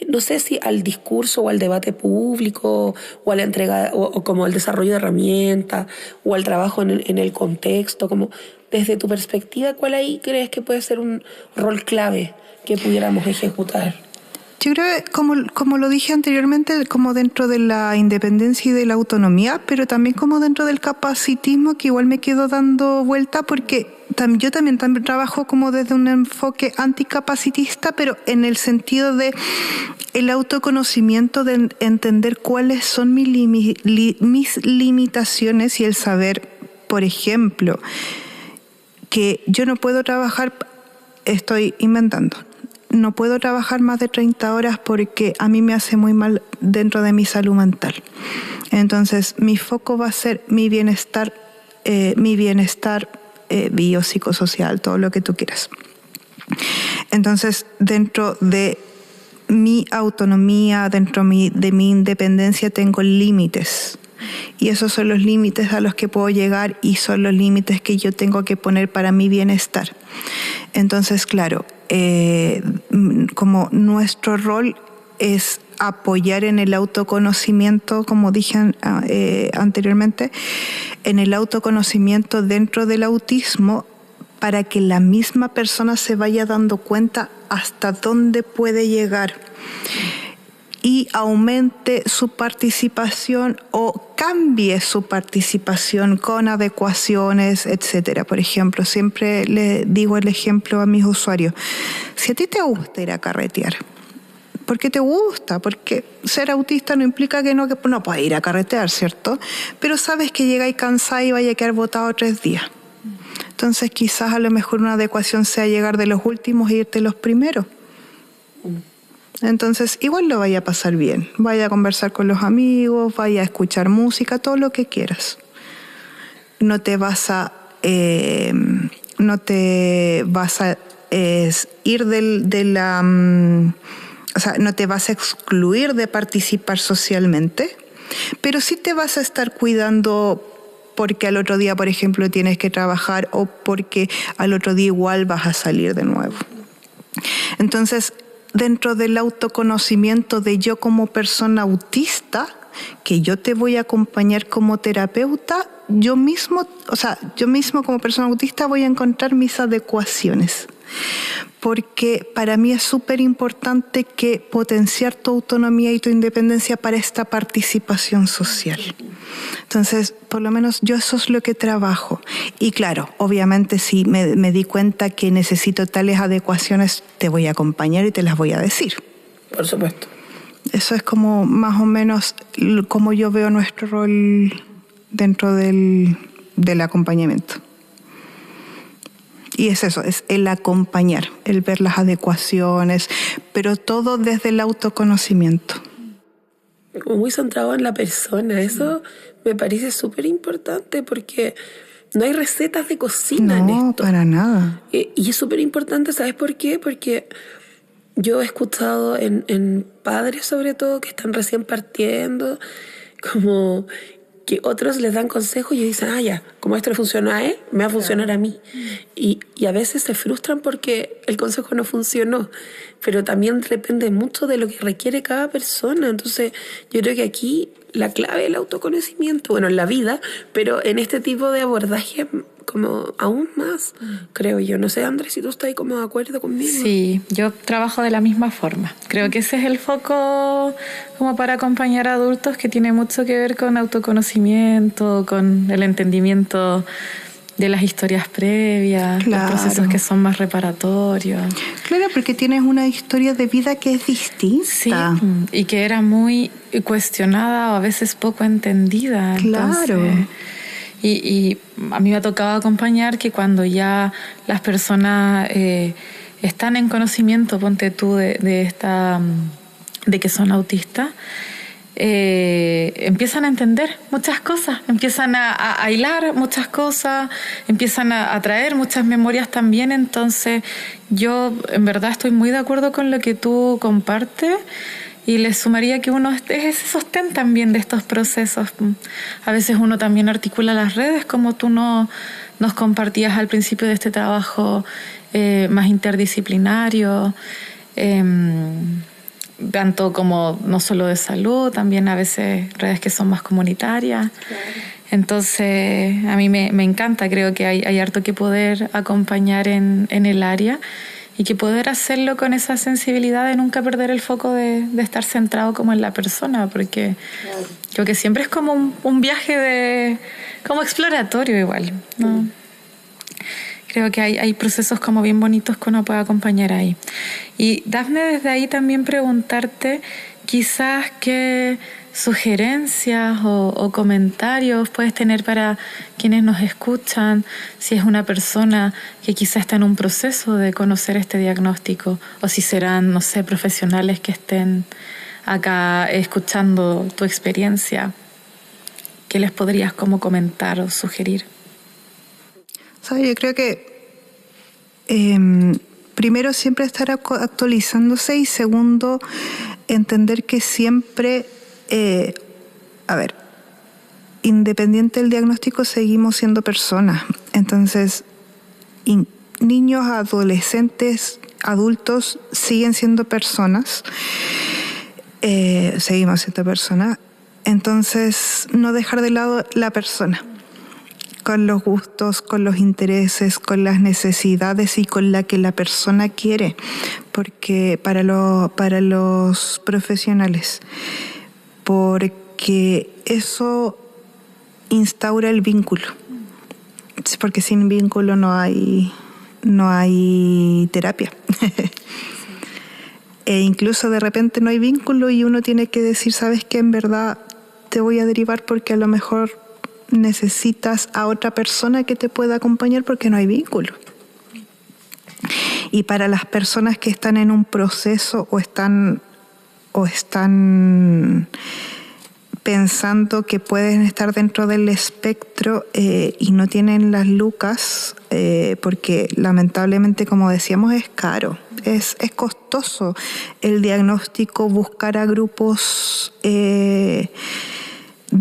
no sé si al discurso o al debate público o a la entrega o como al desarrollo de herramientas o al trabajo en el contexto, como desde tu perspectiva, ¿cuál ahí crees que puede ser un rol clave que pudiéramos ejecutar? Yo creo que, como lo dije anteriormente, como dentro de la independencia y de la autonomía, pero también como dentro del capacitismo, que igual me quedo dando vuelta, porque yo también trabajo como desde un enfoque anticapacitista, pero en el sentido de el autoconocimiento, de entender cuáles son mis limitaciones, y el saber, por ejemplo, que yo no puedo trabajar, estoy inventando, no puedo trabajar más de 30 horas porque a mí me hace muy mal dentro de mi salud mental. Entonces, mi foco va a ser mi bienestar biopsicosocial, todo lo que tú quieras. Entonces, dentro de mi autonomía, dentro de mi independencia, tengo límites. Y esos son los límites a los que puedo llegar, y son los límites que yo tengo que poner para mi bienestar. Entonces, claro, como nuestro rol es apoyar en el autoconocimiento, como dije anteriormente, en el autoconocimiento dentro del autismo, para que la misma persona se vaya dando cuenta hasta dónde puede llegar y aumente su participación o cambie su participación con adecuaciones, etcétera. Por ejemplo, siempre le digo el ejemplo a mis usuarios: si a ti te gusta ir a carretear, ¿por qué te gusta? Porque ser autista no implica que no puedas ir a carretear, ¿cierto? Pero sabes que llegáis cansada y vaya a quedar botado 3 días. Entonces quizás a lo mejor una adecuación sea llegar de los últimos e irte los primeros. Entonces igual lo vaya a pasar bien. Vaya a conversar con los amigos, vaya a escuchar música, todo lo que quieras. No te vas a ir o sea, no te vas a excluir de participar socialmente, pero sí te vas a estar cuidando porque al otro día, por ejemplo, tienes que trabajar o porque al otro día igual vas a salir de nuevo. Entonces, dentro del autoconocimiento de yo como persona autista, que yo te voy a acompañar como terapeuta, yo mismo como persona autista voy a encontrar mis adecuaciones. Porque para mí es súper importante que potenciar tu autonomía y tu independencia para esta participación social. Entonces, por lo menos yo eso es lo que trabajo. Y claro, obviamente si me di cuenta que necesito tales adecuaciones, te voy a acompañar y te las voy a decir. Por supuesto. Eso es como más o menos como yo veo nuestro rol dentro del acompañamiento. Y es eso, es el acompañar, el ver las adecuaciones, pero todo desde el autoconocimiento. Muy centrado en la persona, eso me parece súper importante porque no hay recetas de cocina en esto. No, para nada. Y es súper importante, ¿sabes por qué? Porque yo he escuchado en padres sobre todo que están recién partiendo, como que otros les dan consejos y dicen, ya, como esto le funcionó a él, me va a funcionar a mí. Y a veces se frustran porque el consejo no funcionó, pero también depende mucho de lo que requiere cada persona. Entonces, yo creo que aquí la clave es el autoconocimiento, bueno, en la vida, pero en este tipo de abordaje como aún más, creo yo. No sé, Andrés, si tú estás ahí como de acuerdo conmigo. Sí, yo trabajo de la misma forma. Creo que ese es el foco como para acompañar a adultos, que tiene mucho que ver con autoconocimiento, con el entendimiento de las historias previas, claro, los procesos que son más reparatorios. Claro, porque tienes una historia de vida que es distinta. Sí, y que era muy cuestionada o a veces poco entendida. Claro. Entonces, y a mí me ha tocado acompañar que cuando ya las personas están en conocimiento, ponte tú, de que son autistas, empiezan a entender muchas cosas, empiezan a hilar muchas cosas, empiezan a traer muchas memorias también. Entonces yo en verdad estoy muy de acuerdo con lo que tú compartes, y le sumaría que uno es ese sostén también de estos procesos. A veces uno también articula las redes, como tú nos compartías al principio de este trabajo más interdisciplinario, tanto como no solo de salud, también a veces redes que son más comunitarias. Claro. Entonces, a mí me encanta, creo que hay harto que poder acompañar en el área, y que poder hacerlo con esa sensibilidad de nunca perder el foco de estar centrado como en la persona, porque claro, creo que siempre es como un viaje como exploratorio igual, ¿no? Creo que hay procesos como bien bonitos que uno puede acompañar ahí. Y Dafne, desde ahí también preguntarte quizás qué sugerencias o comentarios puedes tener para quienes nos escuchan, si es una persona que quizás está en un proceso de conocer este diagnóstico, o si serán, no sé, profesionales que estén acá escuchando tu experiencia. ¿Qué les podrías como comentar o sugerir? ¿Sabes? Yo creo que primero siempre estar actualizándose, y segundo, entender que siempre, independiente del diagnóstico, seguimos siendo personas. Entonces, niños, adolescentes, adultos siguen siendo personas. seguimos siendo personas. Entonces, no dejar de lado la persona, con los gustos, con los intereses, con las necesidades y con la que la persona quiere, porque para los profesionales, porque eso instaura el vínculo, porque sin vínculo no hay terapia. E incluso de repente no hay vínculo y uno tiene que decir, ¿sabes qué? En verdad te voy a derivar porque a lo mejor necesitas a otra persona que te pueda acompañar porque no hay vínculo. Y para las personas que están en un proceso o están pensando que pueden estar dentro del espectro y no tienen las lucas, porque lamentablemente, como decíamos, es caro, es costoso el diagnóstico, buscar a grupos de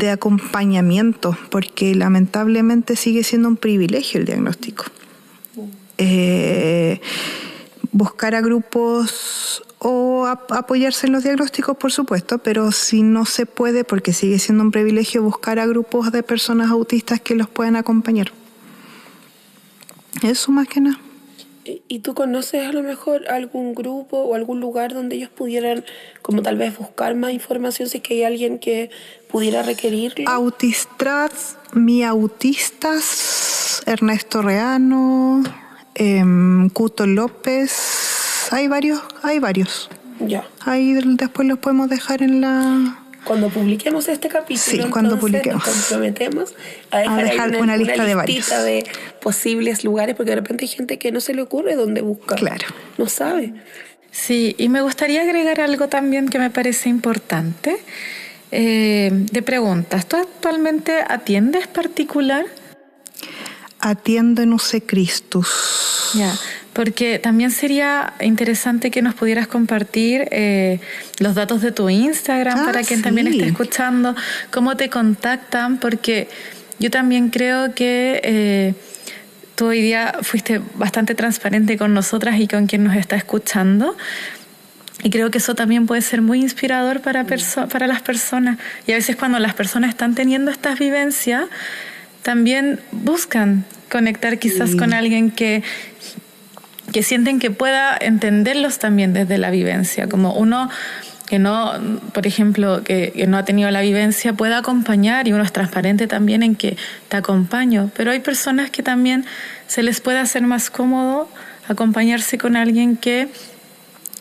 acompañamiento, porque lamentablemente sigue siendo un privilegio el diagnóstico. Buscar a grupos o apoyarse en los diagnósticos, por supuesto, pero si no se puede, porque sigue siendo un privilegio, buscar a grupos de personas autistas que los puedan acompañar. Eso más que nada. ¿Y tú conoces a lo mejor algún grupo o algún lugar donde ellos pudieran como tal vez buscar más información si es que hay alguien que pudiera requerirlo? Autistrats, Mi Autistas, Ernesto Reano, Cuto López, hay varios. Ya. Ahí después los podemos dejar en la... Cuando publiquemos este capítulo, sí, cuando publiquemos, nos comprometemos a dejar una lista de varios. De posibles lugares, porque de repente hay gente que no se le ocurre dónde buscar. Claro. No sabe. Sí, y me gustaría agregar algo también que me parece importante, de preguntas. ¿Tú actualmente atiendes particular? Atiendo en UC Christus. Ya, porque también sería interesante que nos pudieras compartir los datos de tu Instagram para quien también esté escuchando, cómo te contactan, porque yo también creo que tú hoy día fuiste bastante transparente con nosotras y con quien nos está escuchando. Y creo que eso también puede ser muy inspirador para las personas. Y a veces cuando las personas están teniendo estas vivencias, también buscan conectar quizás con alguien que sienten que pueda entenderlos también desde la vivencia, como uno que no, por ejemplo, que no ha tenido la vivencia, pueda acompañar, y uno es transparente también en que te acompaño, pero hay personas que también se les puede hacer más cómodo acompañarse con alguien que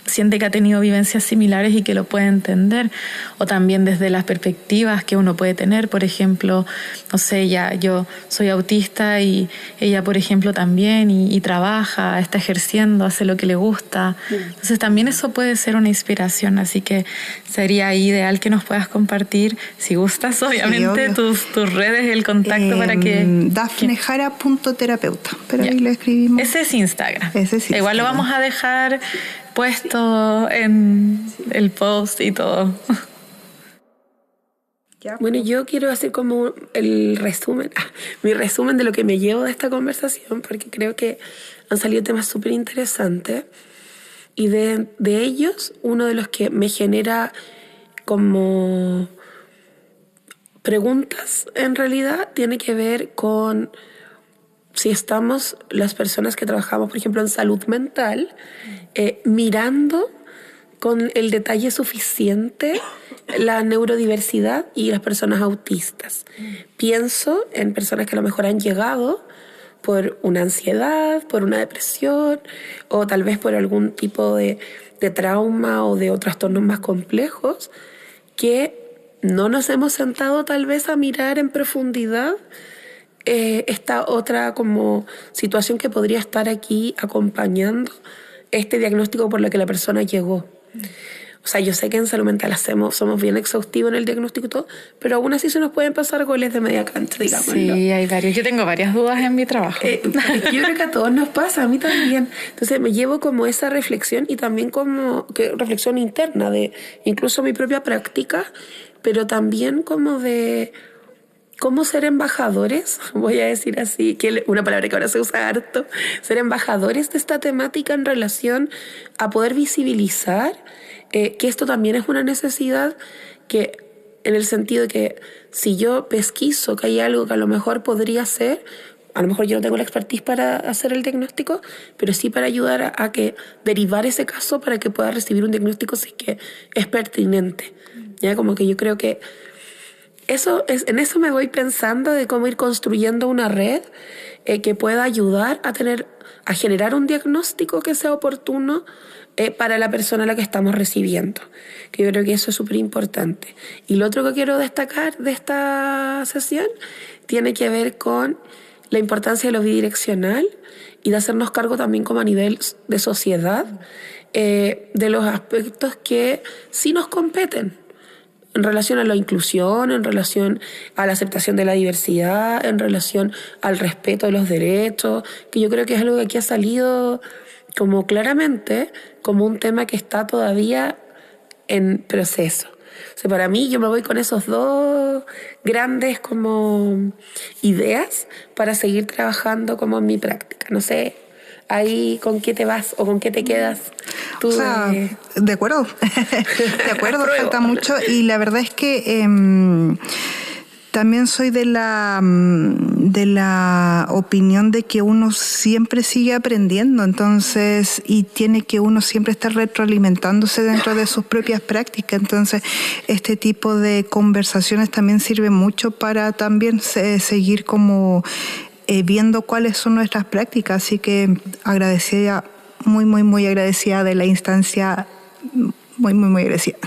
siente que ha tenido vivencias similares y que lo puede entender, o también desde las perspectivas que uno puede tener. Por ejemplo, no sé, yo soy autista y ella, por ejemplo, también, y trabaja, está ejerciendo, hace lo que le gusta. Entonces también eso puede ser una inspiración, así que sería ideal que nos puedas compartir, si gustas, obviamente, sí, tus redes, el contacto para que... dafnejara.terapeuta, pero ahí le escribimos. Ese es Instagram. Ese sí. Igual lo vamos a dejar puesto en el post y todo. Bueno, yo quiero hacer como el resumen, mi resumen de lo que me llevo de esta conversación, porque creo que han salido temas súper interesantes, y de ellos, uno de los que me genera como preguntas en realidad tiene que ver con si estamos, las personas que trabajamos, por ejemplo, en salud mental, mirando con el detalle suficiente la neurodiversidad y las personas autistas. Pienso en personas que a lo mejor han llegado por una ansiedad, por una depresión, o tal vez por algún tipo de trauma o de trastornos más complejos, que no nos hemos sentado tal vez a mirar en profundidad esta otra como situación que podría estar aquí acompañando este diagnóstico por el que la persona llegó. O sea, yo sé que en salud mental somos bien exhaustivos en el diagnóstico y todo, pero aún así se nos pueden pasar goles de media cancha, digámoslo. Sí, hay varios. Yo tengo varias dudas en mi trabajo. Yo creo que a todos nos pasa, a mí también. Entonces me llevo como esa reflexión, y también como reflexión interna de incluso mi propia práctica, pero también como de cómo ser embajadores, voy a decir así, que una palabra que ahora se usa harto, ser embajadores de esta temática en relación a poder visibilizar que esto también es una necesidad, que en el sentido de que si yo pesquiso que hay algo que a lo mejor podría ser, a lo mejor yo no tengo la expertise para hacer el diagnóstico, pero sí para ayudar a que derivar ese caso para que pueda recibir un diagnóstico si es que es pertinente. ¿Ya? Como que yo creo que en eso me voy pensando de cómo ir construyendo una red que pueda ayudar a generar un diagnóstico que sea oportuno para la persona a la que estamos recibiendo. Que yo creo que eso es súper importante. Y lo otro que quiero destacar de esta sesión tiene que ver con la importancia de lo bidireccional y de hacernos cargo también como a nivel de sociedad de los aspectos que sí nos competen en relación a la inclusión, en relación a la aceptación de la diversidad, en relación al respeto de los derechos, que yo creo que es algo que aquí ha salido como claramente como un tema que está todavía en proceso. O sea, para mí yo me voy con esos dos grandes como ideas para seguir trabajando como en mi práctica. No sé, ahí con qué te vas o con qué te quedas tú. O sea, de acuerdo, de acuerdo, falta mucho. Y la verdad es que también soy de la opinión de que uno siempre sigue aprendiendo, entonces, y tiene que uno siempre estar retroalimentándose dentro de sus propias prácticas. Entonces, este tipo de conversaciones también sirve mucho para también seguir como viendo cuáles son nuestras prácticas. Así que agradecida, muy agradecida de la instancia, muy agradecida.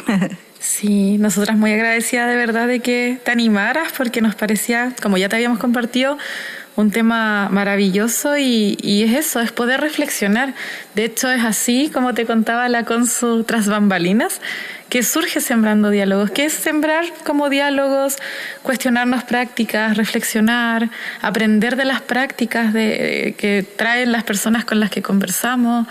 Sí, nosotras muy agradecidas de verdad de que te animaras, porque nos parecía, como ya te habíamos compartido, un tema maravilloso y es eso, es poder reflexionar. De hecho, es así como te contaba la Consu tras bambalinas, que surge Sembrando Diálogos, que es sembrar como diálogos, cuestionarnos prácticas, reflexionar, aprender de las prácticas que traen las personas con las que conversamos,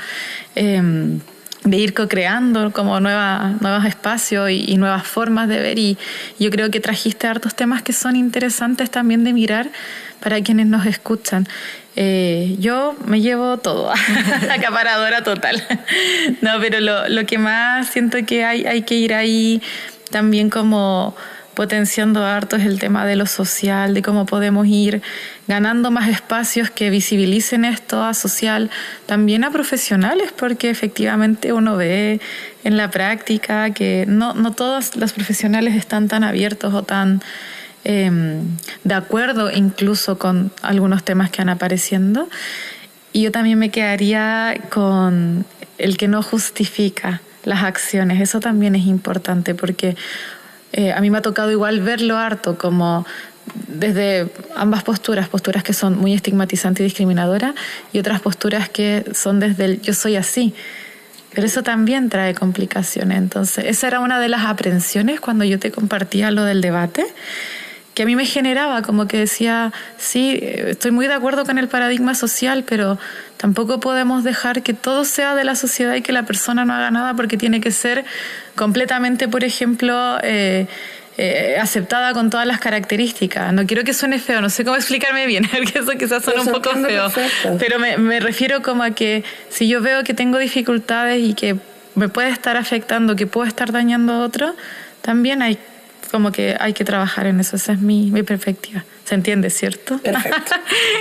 de ir co-creando como nuevos espacios y nuevas formas de ver. Y yo creo que trajiste hartos temas que son interesantes también de mirar para quienes nos escuchan. Yo me llevo todo, acaparadora total. No, pero lo que más siento que hay que ir ahí también como potenciando harto es el tema de lo social, de cómo podemos ir ganando más espacios que visibilicen esto a social, también a profesionales, porque efectivamente uno ve en la práctica que no todos los profesionales están tan abiertos o tan de acuerdo incluso con algunos temas que van apareciendo. Y yo también me quedaría con el que no justifica las acciones. Eso también es importante, porque a mí me ha tocado igual verlo harto, como desde ambas posturas que son muy estigmatizantes y discriminadoras, y otras posturas que son desde el yo soy así. Pero eso también trae complicaciones. Entonces, esa era una de las aprensiones cuando yo te compartía lo del debate, que a mí me generaba, como que decía, sí, estoy muy de acuerdo con el paradigma social, pero tampoco podemos dejar que todo sea de la sociedad y que la persona no haga nada, porque tiene que ser completamente, por ejemplo, aceptada con todas las características. No quiero que suene feo, no sé cómo explicarme bien, porque eso quizás suena un poco feo, pero me refiero como a que si yo veo que tengo dificultades y que me puede estar afectando, que puedo estar dañando a otro, también hay que trabajar en eso. Esa es mi perspectiva. ¿Se entiende, cierto? Perfecto.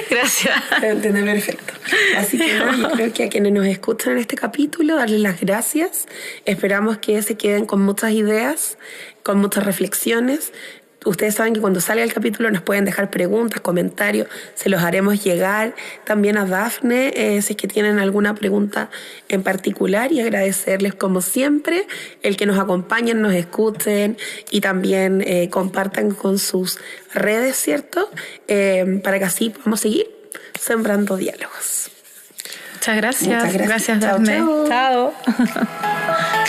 Gracias. Se entiende perfecto. Así que yo creo que a quienes nos escuchan en este capítulo, darles las gracias. Esperamos que se queden con muchas ideas, con muchas reflexiones. Ustedes saben que cuando salga el capítulo nos pueden dejar preguntas, comentarios, se los haremos llegar también a Dafne si es que tienen alguna pregunta en particular, y agradecerles como siempre el que nos acompañen, nos escuchen y también compartan con sus redes, ¿cierto? Para que así podamos seguir sembrando diálogos. Muchas gracias. Gracias, Chao, Dafne. chao. Chao.